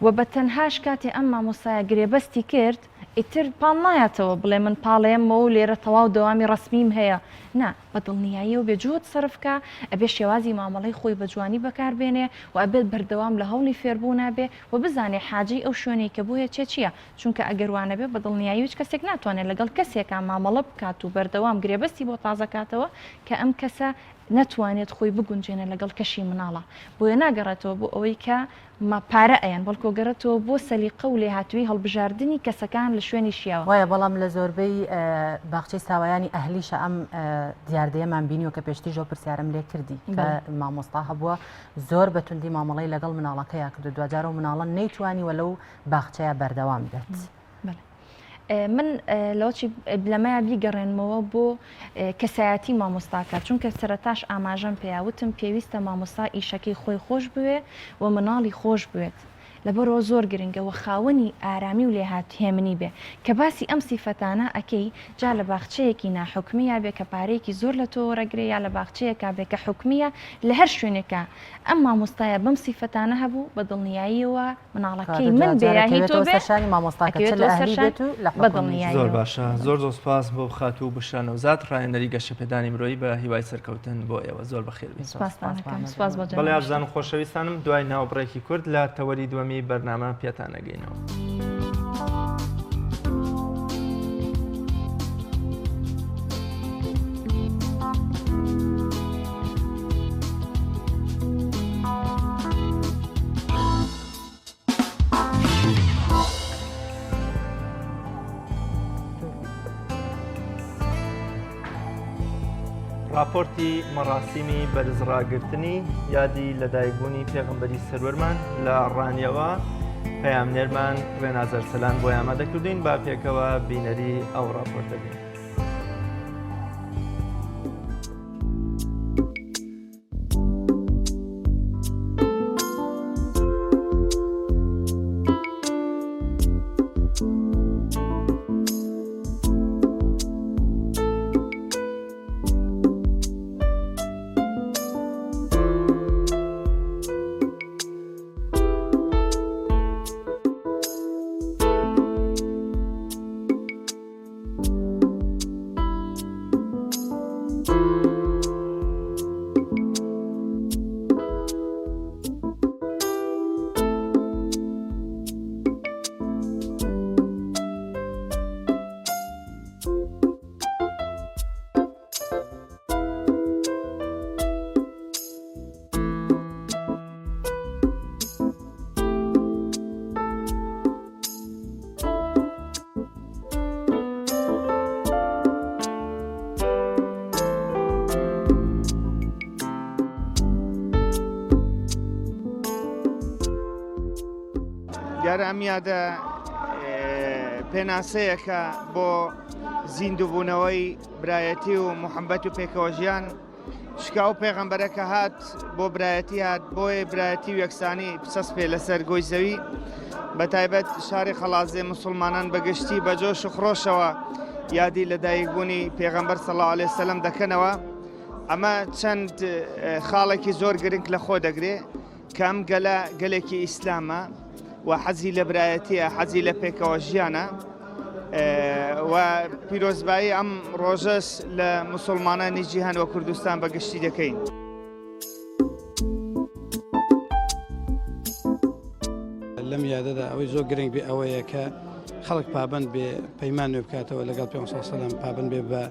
و بە تەنهاش کاتێ ئەم مامۆستایە گرێبەستی کرد ئیتر پاڵ نایەتەوە بڵێ من پاڵێمەوە و لێرە تەواو دەوامی ڕسمیم هەیە نا بە دڵنیایی و بێجوت سەرفکە ئەبێ شێوازی مامەڵەی خۆی بە جوانی بەکاربێنێ و ئەبێت بەردەوام لە هەوڵی فێربوو نابێ و بزانێ حاجی ئەو شوێنەی کە بووە چییە چونکە ئەگەروانە بێ بە دڵنیایی هیچ کەسێک ناتوانێت لەگەڵ کەسێکە مامەڵە بکات و بەردەوام گرێبەستی بۆ تازەکاتەوە کە ئەم کەسە نەتوانێت خۆی بگونجێنە لەگەڵ کەشی مناڵە بۆیە ناگەڕێتەوە بۆ ئەوەی کە پارە ئەیان بەڵکۆ گەڕێتەوە بۆ سەلیقە و لێهاتووی هەڵبژاردننی کەسەکان لە شوێنی شیاوە وایە بەڵام لە زۆربەی باخچەی ساوایانی ئەهلیشە ئەم دیاردەیەمان بینیوە کە پێشتی ژۆ پرسیارم لێ کردی کە مامۆستا هەبووە زۆر بەتوندی مامەڵەی لەگەڵ مناڵەکەیان کرد دوجار و مناڵە نەیتوانی وەلەو باخچەیە بەردەوام بێت. من لەوچی لەمایە بیگەڕێنمەوە بۆ کەسایەتی مامۆستاکە چونکە سەرەتاش ئاماژەم پێیاوتم پێویستە مامۆستا ئیشەکەی خۆی خۆش بوێ و مناڵی خۆش بوێت لەبەرەوە زۆر گرنگەوە خاوەنی ئارامی و لێهات هێمنی بێ کە باسی ئەم سیفەتانە ئەکەی جا لە باخچەیەکی ناحکمیە بێ کە پارەیەکی زۆر لە تۆ وەرەگرێ یا لە باخچەیەکە بێ کە حکمیە لە هەر شوێنێکە ئەم مامۆستایە بەم سیفەتانە هەبوو بە دڵنیاییەوە مناڵەکەی من بێیاهی تۆ بێشانی مامۆستاکە بە دڵنیایی زۆر باشە زۆر سوپاس بۆ خاتوو بشانەوزات ڕایەنەری گەشەپێدانی مرۆیی بە هیوای سەرکەوتن بۆ ئێوە زۆر بەخێربێت. بەڵێ ئازان و خۆشەویستانم دوای ناوبڕێکی کورد لە تەوەری دووەمی بەرنامە پێتان نەگەینەوە. راپۆرتی مەراسیمی بەرزڕاگرتنی یادی لەدایکبوونی پێغەمبەری سەروەرمان لە ڕانیەوە پەیامنێرمان ڕێنازەر سەلان بۆ ئامادەکردوین با پێکەوە بینەری ئەو راپۆرتە بین. دیارە ئەم یادە پێناسەیەکە بۆ زیندووبوونەوەی برایەتی و محەمبەت و پێکەوەژیان شکا و پێغەمبەرەکە هات بۆ برایەتی هات بۆیە برایەتی و یەکسانی پسەس پێ لەسەر گۆی زەوی بە تایبەت شاری خەڵازێ مسلمانان بەگشتی بە جۆش و خڕۆشەوە یادی لەدایکبوونی پێغەمبەر صلی الله علیه وسلم دەکەنەوە. ئەمە چەند خاڵێکی زۆر گرنگ لە خۆ دەگرێ کە ئەم گەلە گەلێکی ئیسلامە و حەزی لە برایەتیە، حەزی لە پێکەوەژیانە و پیرۆزبایی ئەم ڕۆژەش لە مسلمانانی جیهان و کوردستان بەگشتی دەکەین. لەم یادەدا ئەوەی زۆر گرنگ بێ ئەوەیە کە خەڵک پابند بێ پەیمان نوێ بکاتەوە لەگەڵ پێ سەلەم پابند بێ بە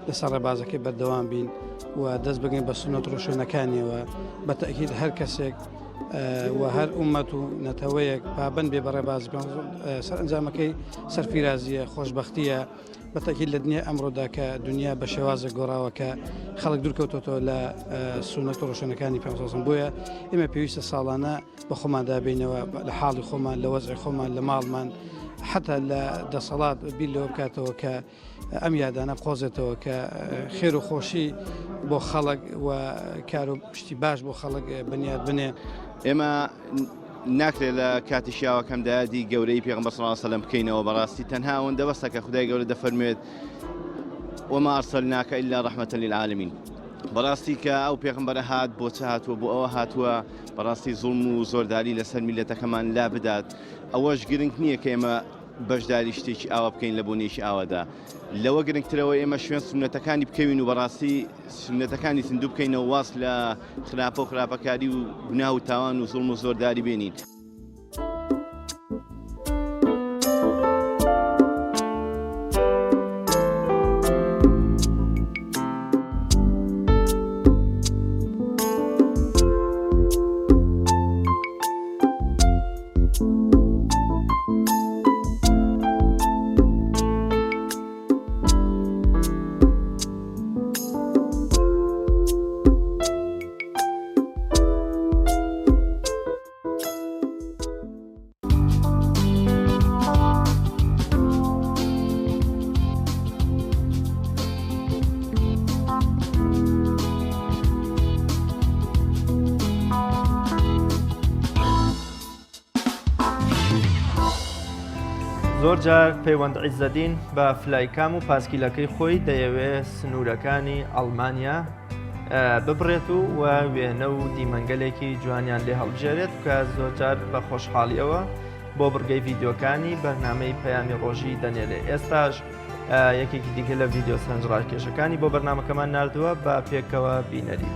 لەسەر ڕێبازەکەی بەردەوام بین و دەست بگەین بە سنەت و ڕۆشنەکانیەوە بە تەکید هەر کەسێک و هەر ئومەت و نەتەوەیەک پابند بێ بە ڕێباز سەر ئەنجامەکەی سەرفیرازیە خۆشببختیە بە تەکید لە دنیا ئەمڕۆدا کە دنیا بە شێوازە گۆڕاوە کە خەڵک دوورکەوتەوە لە سنەت و ڕۆشنەکانی پێ بۆیە ئێمە پێویستە ساڵانە بە خۆماندا بینەوە لە حاڵی خۆمان لە وەزعی خۆمان لە ماڵمان حتا لە دەسەڵات بیل لەوە بکاتەوە کە ئەم یادانە قۆزێتەوە کە خێر و خۆشی بۆ خەڵک و کار و پشتی باش بۆ خەڵک بنیاد بنێ. ئێمە ناکرێت لە کاتی شیاوەکەم دایادی گەورەی پێغەمبەر صلی الله علیه و سلم بکەینەوە بەڕاستی تەنها ئەوەندە بەسە کە خودای گەورە دەفەرموێت وما ئەرسەلناکە ئیلا ڕەحمەتەن للعالمین. بەڕاستی کە ئەو پێغەمبەرە هات بۆ چ هاتووە بۆ ئەوە هاتووە بەڕاستی زوڵم و زۆرداری لەسەر میلەتەکەمان لا بدات. ئەوەش گرنگ نییە کە ئێمە بەشداری شتێکی ئاوا بکەین لە بۆنێکی ئاوادا، لەوە گرنگترەوە ئێمە شوێن سنەتەکانی بکەوین و بەڕاستی سنەتەکانی زیندوو بکەینەوە واس لە خراپە و خراپەکاری و گوناه و تاوان و زوڵم و زۆرداری بێنین. زۆر جار پەیوەند عیزەدین بە فلایکام و پاسکیلەکەی خۆی دەیەوێت سنوورەکانی ئەڵمانیا ببڕێت و وێنە و دیمەنگەلێکی جوانیان لێ هەڵبژێرێت کە زۆر جار بە خۆشحاڵیەوە بۆ بڕگەی ڤیددیۆکانی بەرنامەی پەیامی ڕۆژی دەنێرێ. ئێستاش یەکێکی دیکە لە ڤیددیۆ سەرنجڕاکێشەکانی بۆ بەرنامەکەمان ناردووە بە پێکەوە بینەری.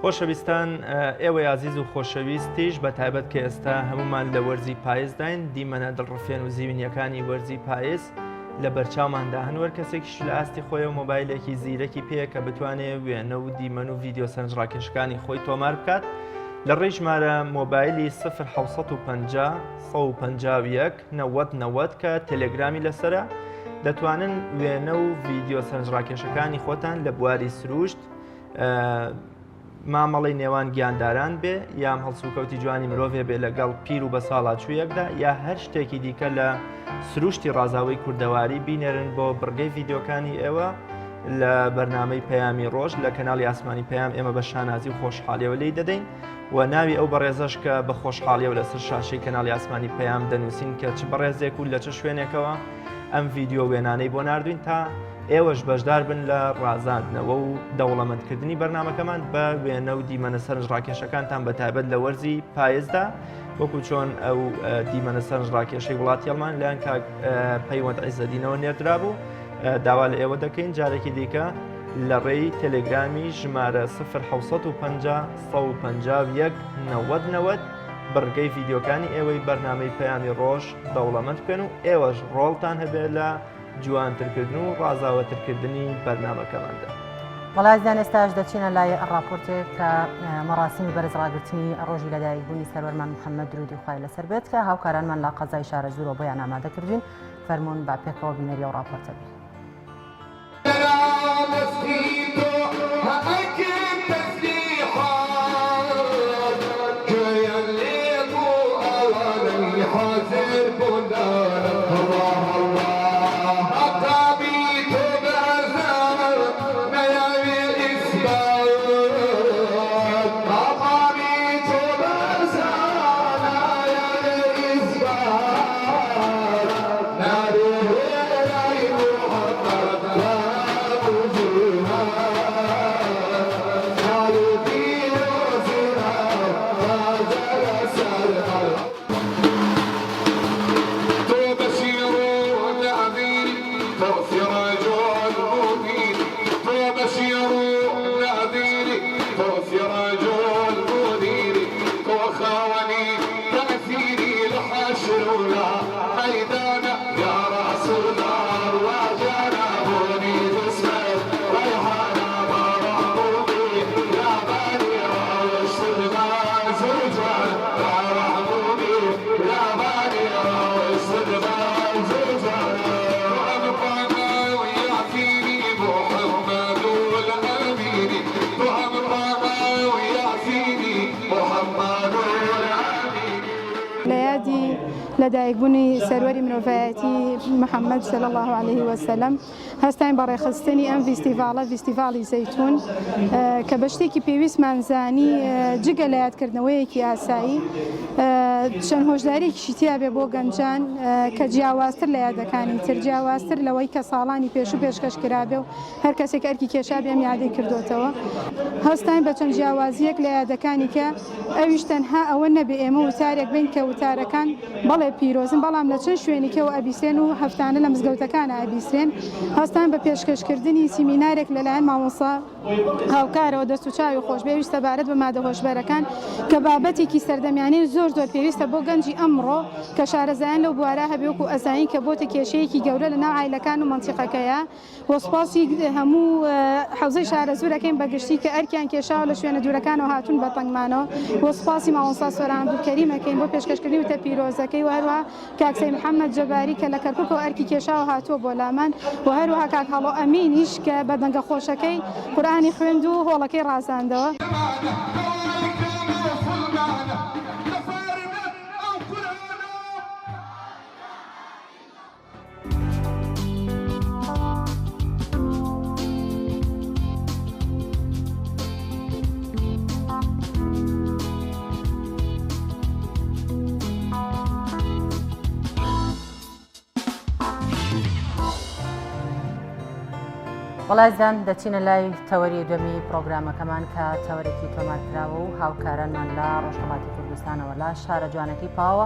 خۆشەویستان ئێوە عزیز و خۆشەویستیش بە تایبەت کە ئێستا هەمومان لە وەرزی پاییزداین دیمەنە دڵڕفێن و زیوینیەکانی وەرزی پاییز لە بەرچاوماندا هەنوەر کەسێکیش لە ئاستی خۆی و مۆبایلێکی زیرەکی پێیە کە بتوانێت وێنە و دیمەن و ڤیددیۆ سەرنجڕاکێشەکانی خۆی تۆمار بکات لە ڕێی ژمارە مۆبایلی 0 750 90 کە تەلێگرامی لەسرە دەتوانن وێنە و ڤیددیۆ سەرنجڕاکێشەکانی خۆتان لە بواری سروشت مامەڵی نێوان گیانداران بێ یام هەڵسوکەوتی جوانی مرۆڤێ بێ لەگەڵ پیر و بە ساڵاتچوویەکدا یا هەر شتێکی دیکە لە سروشتی ڕازاوی کوردەواری بینێرن بۆ بڕگەی ڤیددیۆکانی ئێوە لە بەرنامەی پەیامی ڕۆژ لە کەناڵی ئاسمانی پەیام ئێمە بە شانازی و خۆشحاڵیەوە لی دەدەین و ناوی ئەو بەڕێزەش کە بە خۆشحاڵیەوە لەسەر شاشەی کەناڵی ئاسمانی پەیام دەنووسین کە چ بەڕێزێک و لە چه شوێنێکەوە ئەم ڤیددیۆ وێنانەی بۆ ناردوین تا ئێوەش بەشدار بن لە ڕازاندنەوە و دەوڵەمەندکردنی بەرنمەکەمان بە وێنە و دیمەنە سەرنجڕاکێشەکانتان بە تایبەت لە وەرزی پاییزدا وەکو چۆن ئەو دیمەنە سەرنجڕاکێشەی وڵاتی هەڵمان لەیان کاک پەیوەند عیزەدینەوە نێردرا بوو داوا لە ئێوە دەکەین جارێکی دیکە لە ڕێی تەلێگرامی ژمارە 0 90 بڕگەی ڤیددیۆکانی ئێوەی بەرنامەی پەیامی ڕۆژ دەوڵەمەند بکەن و ئێوەش ڕۆڵتان هەبێت لە جوانترکردن و ڕازاوەترکردنی بەرنامەکەماندا. وڵاتیان ئێستاش دەچینە لای ڕاپۆرتێک کە مەراسیمی بەرزڕاگررتنی ڕۆژی لەدایکبوونی سەروەرمان محەممەد درودی خوای لەسەر بێت کە هاوکارانمان لە قەزای شارە زورۆ بۆیان ئامادەکردوین فەرمونون با پێکەوە بینەری و ڕاپۆرتە بین. لەدایکبوونی سەروەری مرۆڤایەتی محەممەد صلی الله عليه وسلم هەستاین بە ڕێخستنی ئەم ڤیستیڤاڵی زەیتون کە بە شتێکی پێویستمانزانی جگە لە یادکردنەوەیەکی ئاسایی چەند هۆشدارێکیشی تیا بێ بۆ گەنجان کە جیاوازتر لە یادەکانی تر جیاوازتر لەوەی کە ساڵانی پێش و پێشکەشکرابێ و هەر کەسێک ئەرکی کێشا بێم یادی کردوتەوە هەستاین بە چەند جیاوازیەک لە یادەکانی کە ئەویش تەنها ئەوە نەبێ ئێمە وتارێک بین کە وتارەکان بەڵێ پیرۆزن بەڵام لە چەند شوێنێکەوە ئەبیسێن و هەفتانە لە مزگەوتەکانە ئەبیسرێن هەستان بە پێشکەشکردنی سیمینارێک لەلایەن مامۆستا هاوکارەوە دەست و چاوی خۆشبێویستە بارەت بە مادە هۆشبەرەکان کە بابەتێکی سەردەمیانەی زۆر پێویستە بۆ گەنجی ئەمڕۆ کە شارەزایان لەو بوارە هەبێوەکو ئەزانی کە بۆتە کێشەیەکی گەورە لە ناو عایلەکان و مەنتیقەکەیە وەسپاسی هەموو حەوزەی شارە زوورەکەین بەگشتی کە ئەرکیان کێشاوە لە شوێنە دوورەکانەوە هاتوون بە تەنگمانەوە وەسپاسی مامۆستا سۆران عەبدولکەریمەکەین بۆ پێشکەشکردنی وتە پیرۆزەکەی و هەروەها کاکسەی محەممەد جەباری کە لە کەرکووکەوە ئەرکی کێشاوە هاتووە بۆ لامان و هەروەها کاک هەڵۆ ئەمینیش کە بە دەنگە خۆشەکەی قورئانی خوێند و هۆڵەکەی ڕازاندەوە. وڵاتیان دەچینە لای تەوەری دومی پرۆگرامەکەمان کە تەوەرێکی تۆمارکراوە و هاوکارانمان لە ڕۆژهەڵاتی کوردستانەوە لە شارە جوانەکەی پاوە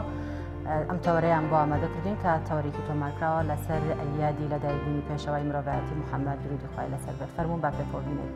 ئەم تەوەرەیان بۆ ئامادەکردین کە تەوەرێکی تۆمارکراوە لەسەر یادی لەدایکبوونی پێشەوەی مرۆڤایەتی محەممەد درودی خوای لەسەر بێت فەرموون با پێکەوە بینێت.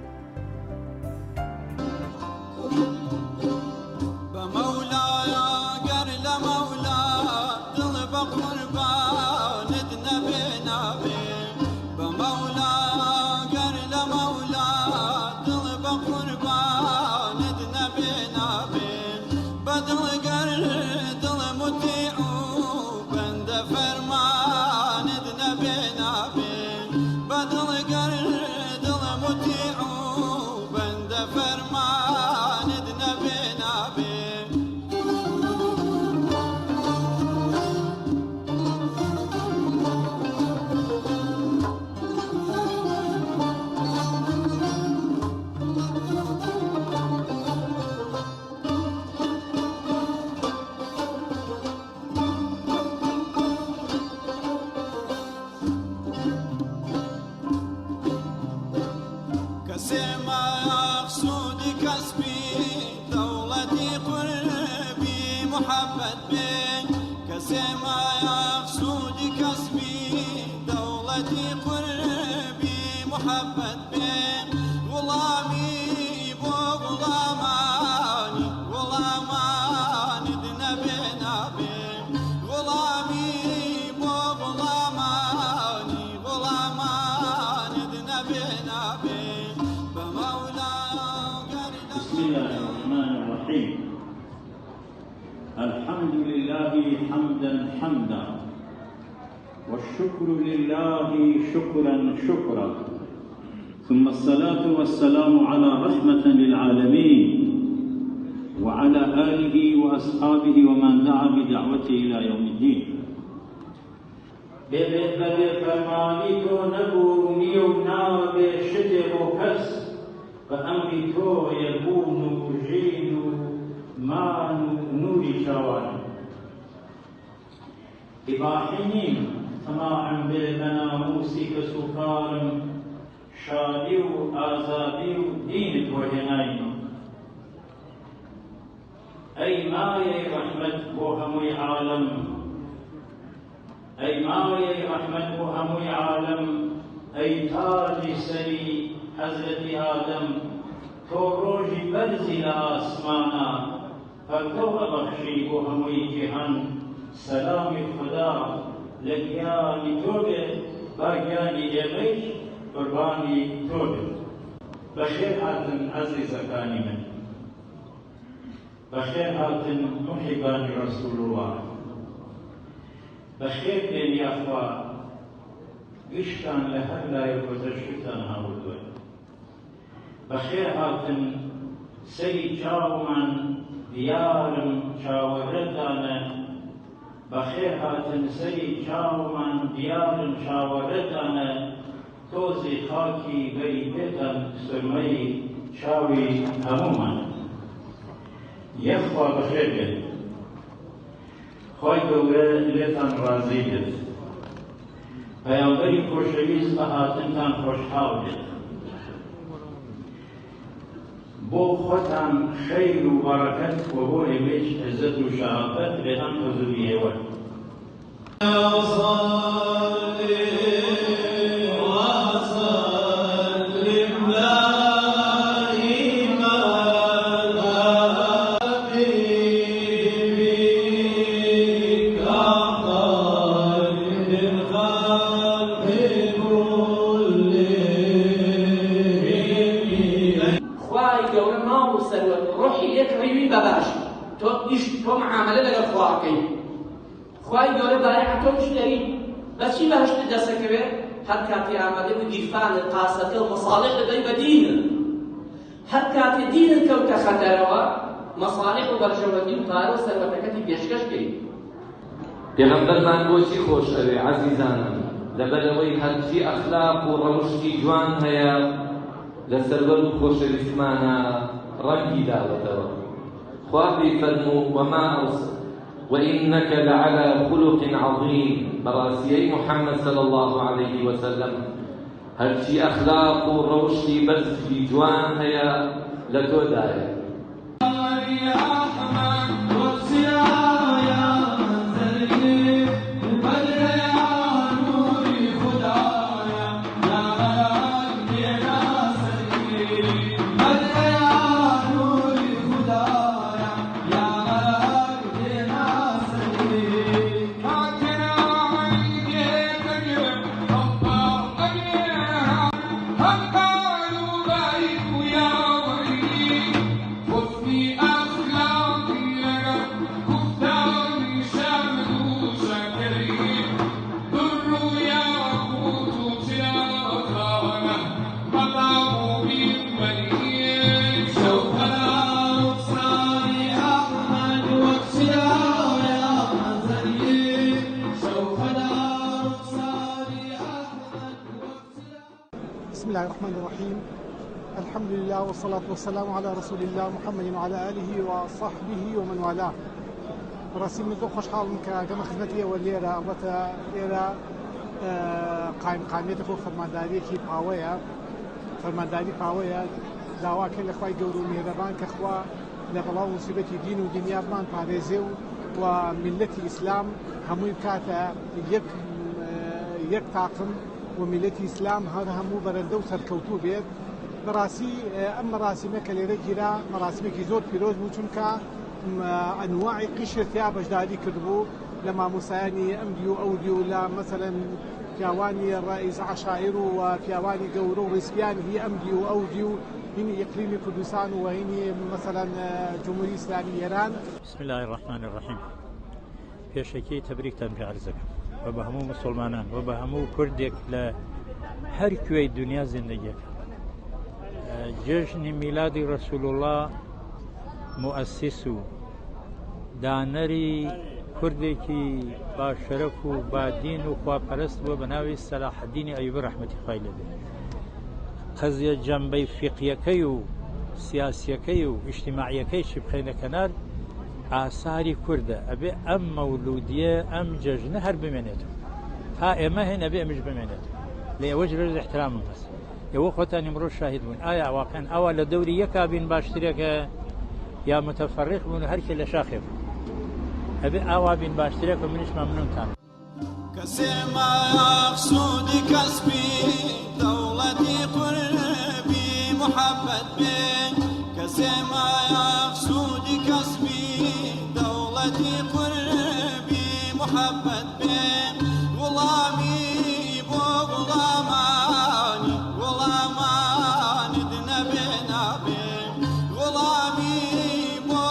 كسيما يقصد كسبي دولتي قربي محبت بك كسيما يقصد كسبي دولتي قربي محبت بك غلامي بو غلاماني غلاماني دنبنا بك غلامي بو غلاماني غلاماني دنبنا بك بمولاي بسم الله الرحمن الرحيم الحمد لله حمدا والشكر لله شكرا ثم الصلاة والسلام على رحمة للعالمين وعلى آله وأصحابه ومن دعا بدعوته إلى يوم الدين ببيت فرماني تو نبو نيونا بشتي وكس فأمري تو يبون جين ما نوري شوان إباحينين تماعا بالناموسي كسكارم شادي وآزادي ودين توهنين أي ماي رحمة بوهمي عالم أي ماي رحمة بوهمي عالم أي تاج سري حضرت آدم تو روجي برزي لآسمانا فكو أبخشي بوهمي جهان سلام خدا لگیانی توبه باگیانی جمیش قربانی توبه بخیر هاتن عزیزکانی من بخیر هاتن محبان رسول الله بخیر دین یا اخوا گشتان لهر لای گذشتان هاودوی بخیر هاتن سری چاومن دیارم چاوردانه بخیر هاتن سری چاومن دیارن چاوردانه توزی خاکی بری بیتن سرمایی چاوی همومن یخوا بخیر بید خواه دوره لیتان رازی بید پیامبری خوشویست هاتن تان خوشحال بید بو خودم خیر و برکت و بو امیش عزت و شهادت لیتان حضوریه ورد تو معامله لگل خواهی خواهی دوره بایع تو مشتری بس چی بهشت دست که هر کاتی آمده و دیفان قاصد المصالح لدی بدین هر کاتی دین کوت خطر و مصالح و برجوتی و قارو سروتکتی بیشکش کی پیغمبر من بوشی خوش اوی عزیزانم لبروی هرچی اخلاق و روشی جوان هیا لسرور خوش رسمانا رنگی داوتو خوابي فرموا وما أرسل وإنك لعلى خلق عظيم براسيي محمد صلى الله عليه وسلم هرشي أخلاق وروشي بس في جوان هيا لتو داية بسم الله الرحمن الرحيم الحمد لله والصلاة والسلام على رسول الله محمد وعلى آله وصحبه ومن والاه راسي من ذو خوش حال كما خدمتي والليلة البته ليلة قائميته فرمانداري كي باوية فەرمانداری پاوەیە داواکە لە خوای گەورە و میهرەبان کە خوا لە بەڵاو موسیبەتی دین و دنیامان پارێزێ و میلەتی ئیسلام هەمووی کاتە یەک تاقم و میلەتی ئیسلام هەر هەموو بەرەندە و سەرکەوتوو بێت. بەڕاستی ئەم مەراسیمە کە لێرە گیرا مەراسمێکی زۆر پیرۆز بوو چونکە ئەنواعی قیشتیا بەشداری کردبوو لە مامۆسایانی ئەمدی و ئەودی و لە مەسەلەن پیاوانی ڕائیز عەشایر و پیاوانی گەورە و ڕیسپیانی هی ئەمدی و ئەودی و هینی ئیقلیمی کوردستان و هینی مەسەلەن جمهوری ئیسلامی ئێران. بسم الله الرحمن الرحیم. پێشەکی تەبریکتان پێ عەرزەکەم و بە هەموو مسلمانان و بە هەموو کوردێک لە هەر کوێی دنیا زیندگیەکە. جێژنی میلادی ڕەسوول الله مؤسس و دانەری کوردێکی باشەرەف و بادین و خواپەرست بووە بە ناوی سەلاحەدینی ئەیوبی ڕەحمەتی خوای لێبێ. قەزیە جەمبەی فیقیەکەی و سیاسیەکەی و ئیجتیماعیەکەیشی بخەینە کەنار ئاساری کووردە ئەبێ ئەم مەولودیە ئەم جەژنە هەر بمێنێتەوە تا ئێمە هێن ئەبێ ئەمیش بمێنێتەوە لە ئێوەش ڕێز احترامم هەست. ئێوە خۆتان ئیمڕۆ شاهید بوون ئایا واقعەن ئەوە لە دەوری یەکا بین باشترێکە یا متەفەڕق بوون و هەرکێ لە شاخێ بوو. ئەبێ ئاوا بین باشترێک و منیش مەمنونتان. کەسێ مەقسوودی کەسبی دەوڵەتی قوربی محەبەت بێ کەسێ مەقسوودی کەسبی دەوڵەتی قوربی محەبەت بێ وڵامی بۆ وڵامانت نەبێ نابێ وڵامی بۆ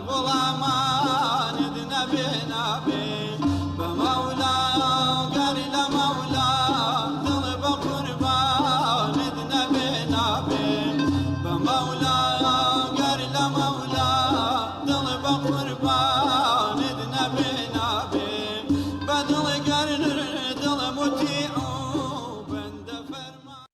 وڵامانت نەبێ نابێ بە مەولا گەر لە مەولا دڵ بە قوربانت نەبێ نابێ بە مەولا گەر لە مەولا دڵ بە قوربانت نەبێ نابێ بە دڵ گەر دڵ موتیع و بەندە فەرمان.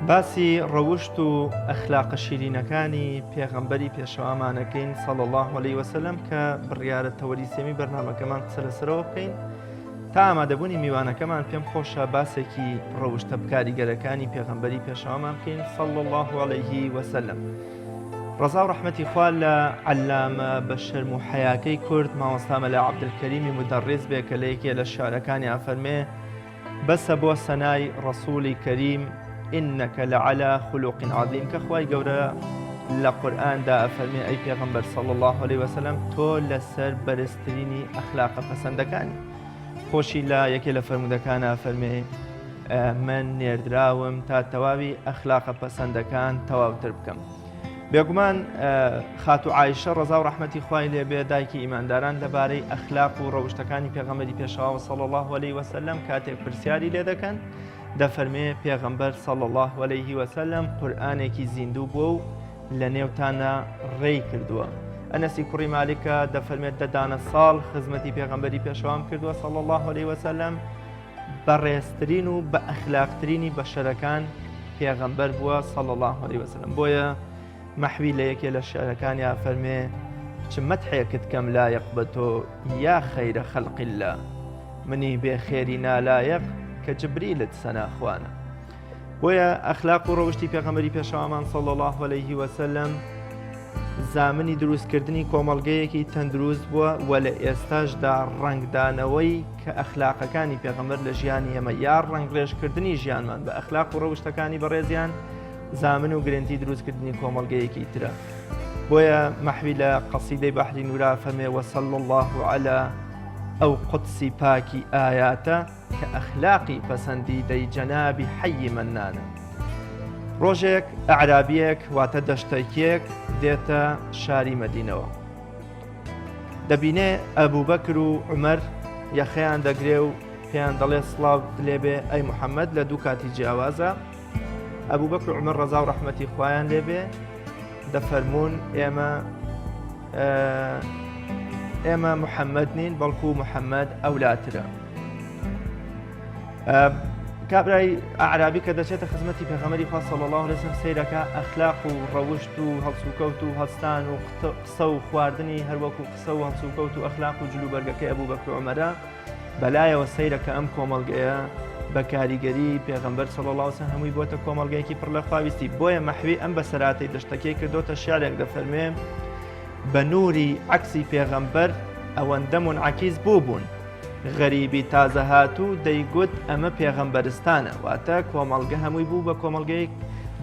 باسی ڕەوشت و ئەخلاقە شیرینەکانی پێغەمبەری پێشەوامانەکەین صلی الله علیه وسلم کە بڕیارە تەوەریسێمی بەرنامەکەمان قسە لەسەرەوە بکەین تا ئامادەبوونی میوانەکەمان پێم خۆشە باسێکی ڕەوشتە بکاریگەرەکانی پێغەمبەری پێشەوامان بکەین صلی الله علیه وسلم. ڕەزا و ڕەحمەتی خوا لە عەلامە بە شەرم و حەیاکەی کورد مامۆستا مەلا عەبدولکەریمی مدەڕیس بێ کە لە یەکێ لە شارەکانی ئەفەرمێ بەسە بۆ سەنای ڕەسوولی کەریم إنك لعلى خلق عظيم كخواي جورا لقرآن دا أفرمي أي پیغمبر صلى الله عليه وسلم تو لسر برستريني أخلاق پسندكاني خوشي لا يكي لفرمودكان أفرمي من نيردراوم تا تواوي أخلاق پسندكان تواو تربكم بێگومان خاتو عایشە ڕەزا و ڕەحمەتی خوای لێ بێ دایکی ئیمانداران لەبارەی ئەخلاق و ڕەوشتەکانی پێغەمبەری پێشەوا صلی الله علیه وسلم کاتێک پرسیاری لێ دەکەن دەفەرمێ پێغەمبەر صلی الله علیه وسلم قورئانێکی زیندوو بووە و لە نێوتانە ڕێی کردووە. ئەنەسی کوڕی مالیکە دەفەرمێت دەدانە ساڵ خزمەتی پێغەمبەری پێشەوام کردووە صلی الله علیه وسلم بەڕێزترین و بە ئەخلاقترینی بەشەرەکان پێغەمبەر بووە صلی الله علیه وسلم. بۆیە مەحوی لە یەکێ لە شعرەکانی فەرمێ چ مەدحێکت کەم لایەق بە تۆ یا خەیرە خەڵقی الله منی بێ خێری نالایەق کە جبریلت سەناخوانە. بۆیە ئەخلاق و ڕەوشتی پێغەمبەری پێشەوامان صلی الله علیه وسلم زامنی دروستکردنی کۆمەڵگەیەکی تەندروست بووە و لە ئێستاشدا ڕەنگدانەوەی کە ئەخلاقەکانی پێغەمبەر لە ژیانی ئێمە یا ڕەنگڕێژکردنی ژیانمان بە ئەخلاق و ڕەوشتەکانی بەڕێزیان زامن و گرنگی دروستکردنی کۆمەڵگەیەکی ترە. بۆیە مەحوی لە قەسیدەی بەحری نورا فەرمێ وصلی الله علی ئەو قودسی پاکی ئایاتە کە ئەخلاقی پەسەندیدەی جەنابی حەیی مەننانە. ڕۆژێک ئەعرابیەک واتە دەشتەکێک دێتە شاری مەدینەوە. دەبینێ ئەبوبەکر و عومەر یەخەیان دەگرێ و پێیان دەڵێ سڵاو لێبێ ئەی محەممەد لە دوو کاتی جیاوازە. ئەبوبەکر و عومەر ڕەزا و ڕەحمەتی خوایان لێبێ دەفەرمونون ئێمە محەممەد نین بەڵکو محەممەد ئەولاترە. کابرای ئاعرابی کە دەچێتە خزمەتی پێغەمبەری خوا صلی الله علیه و سلم سەیرەکە ئەخلاق و ڕەوشت و هەڵسوکەوت و هەستان و قسە و خواردنی هەروەکو قسە و هەڵسوکەوت و ئەخلاق و جلوبەرگەکەی ئەبوو بەکر عومەرە بەلایەوە سەیرەکە ئەم کۆمەڵگەیە بە کاریگەری پێغەمبەر صلی الله علیه و سلم هەمووی بۆتە کۆمەڵگەیەکی پڕ لە خواویستی. بۆیە مەحوی ئەم بەسەراتەی دەشتەکەی کردۆتە شیعرێک دەفەرمێ بە نووری عەکسی پێغەمبەر ئەوەندە منعەکیس بوون غەریبی تازە هاتوو دەیگوت ئەمە پێغەمبەرستانە، واتە کۆمەڵگە هەمووی بوو بە کۆمەڵگەیەک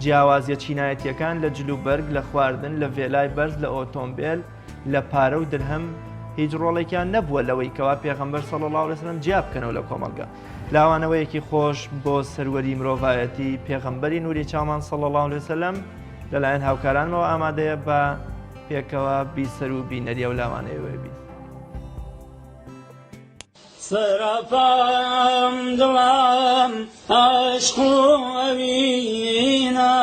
جیاوازیە چینایەتیەکان لە جلوبەرگ لە خواردن لە ڤێلای بەرز لە ئۆتۆمبیل لە پارە و درهەم هیچ ڕۆڵێکیان نەبووە لەوەی کەوا پێغەمبەر صلی الله علیه و سلم جیا بکەنەوە لە کۆمەڵگە. لاوانەوەیەکی خۆش بۆ سەروەری مرۆڤایەتی پێغەمبەری نوری چاومان صلی الله علیه و سلم لەلایەن هاوکارانەوە ئامادەیە بە پێکەوە بیسەر و بینەریە و لاوانەیەوەی بین. سرپام دڵم عەشق و ئەوینە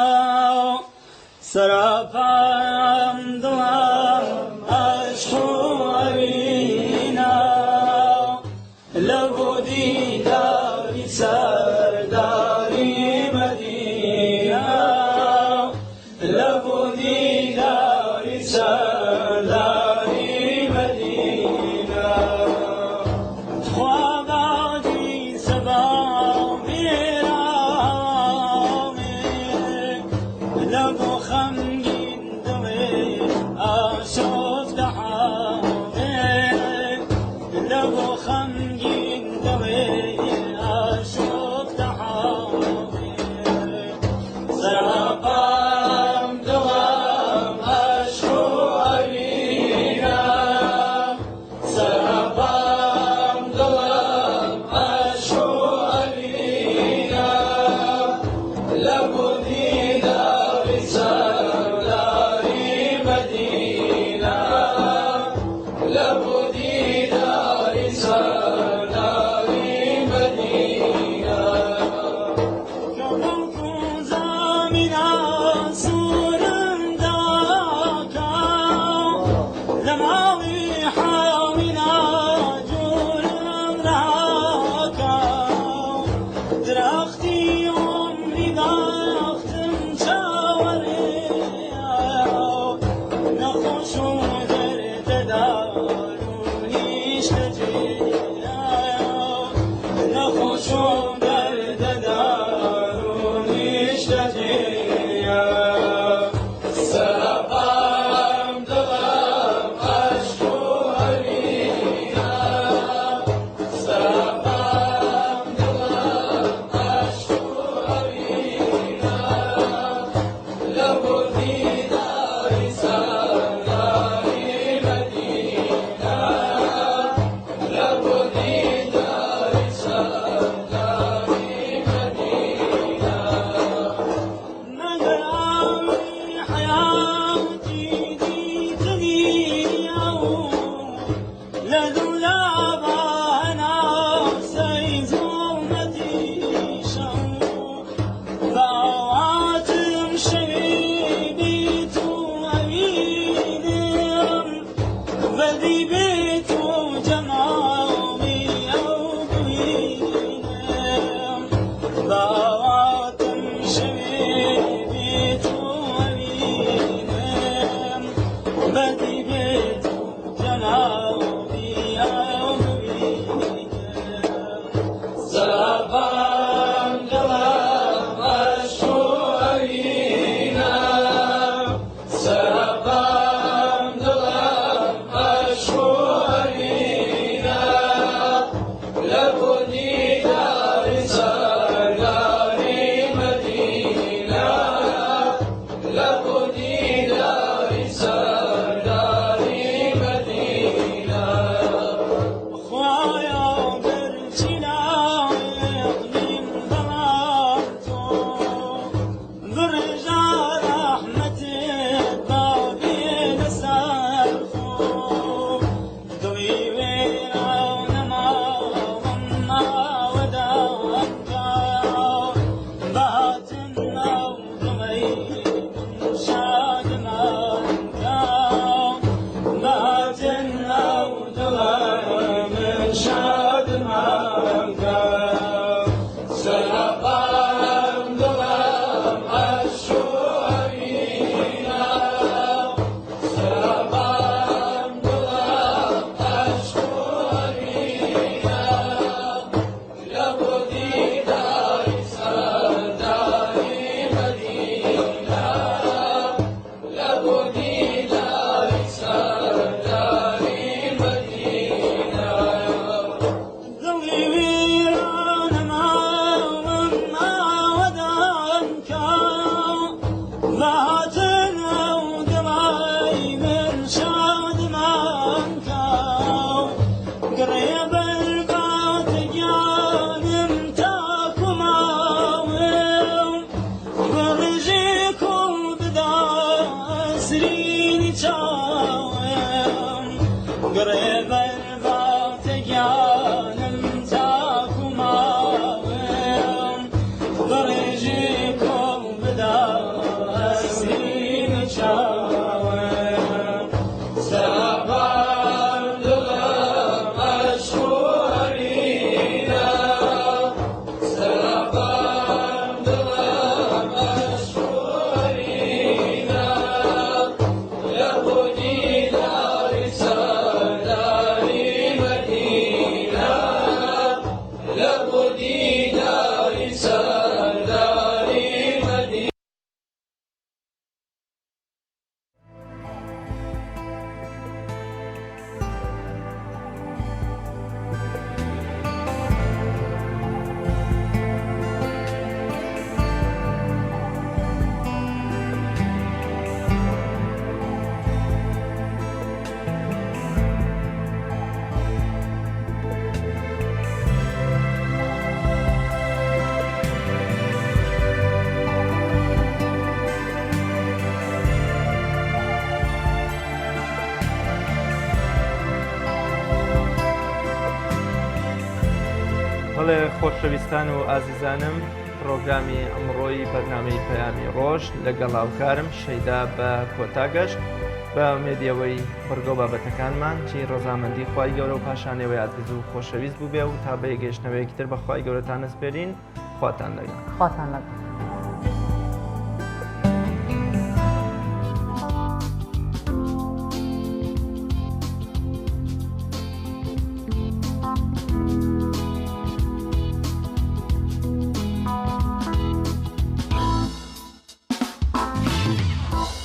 سرپام دڵم عەشق و ئەوینە لە بۆ دیداری سەرداری مەدینە لە بۆ دیداری سەرداری مەدینە لبودي دار سردار چاوم گره بربات گیانم تاکوماوم درجی کم بدا اسیم چاوم سرابار دلم اشورینا سرابار دلم اشورینا لبودی داری سرداری مدینه لبودی داری سرداری مدینه بەڵێ خۆشەویستان و ئازیزانم پرۆگرامی ئەمڕۆی بەرنامەی پەیامی ڕۆژ لەگەڵ هاوکارم شەیدا بە کۆتاگەشت بە ئومێدیەوەی بڕگۆ بابەتەکانمان چی ڕۆزامەندی خوای گەورە و پاشانەوەی ئازیز و خۆشەویست بوو بێ و تا بە گەیشتنەوەیەکی تر بەخوای گەورەتان ئەسپێرین خواتان لەگەڵ خواتان لەگەڵ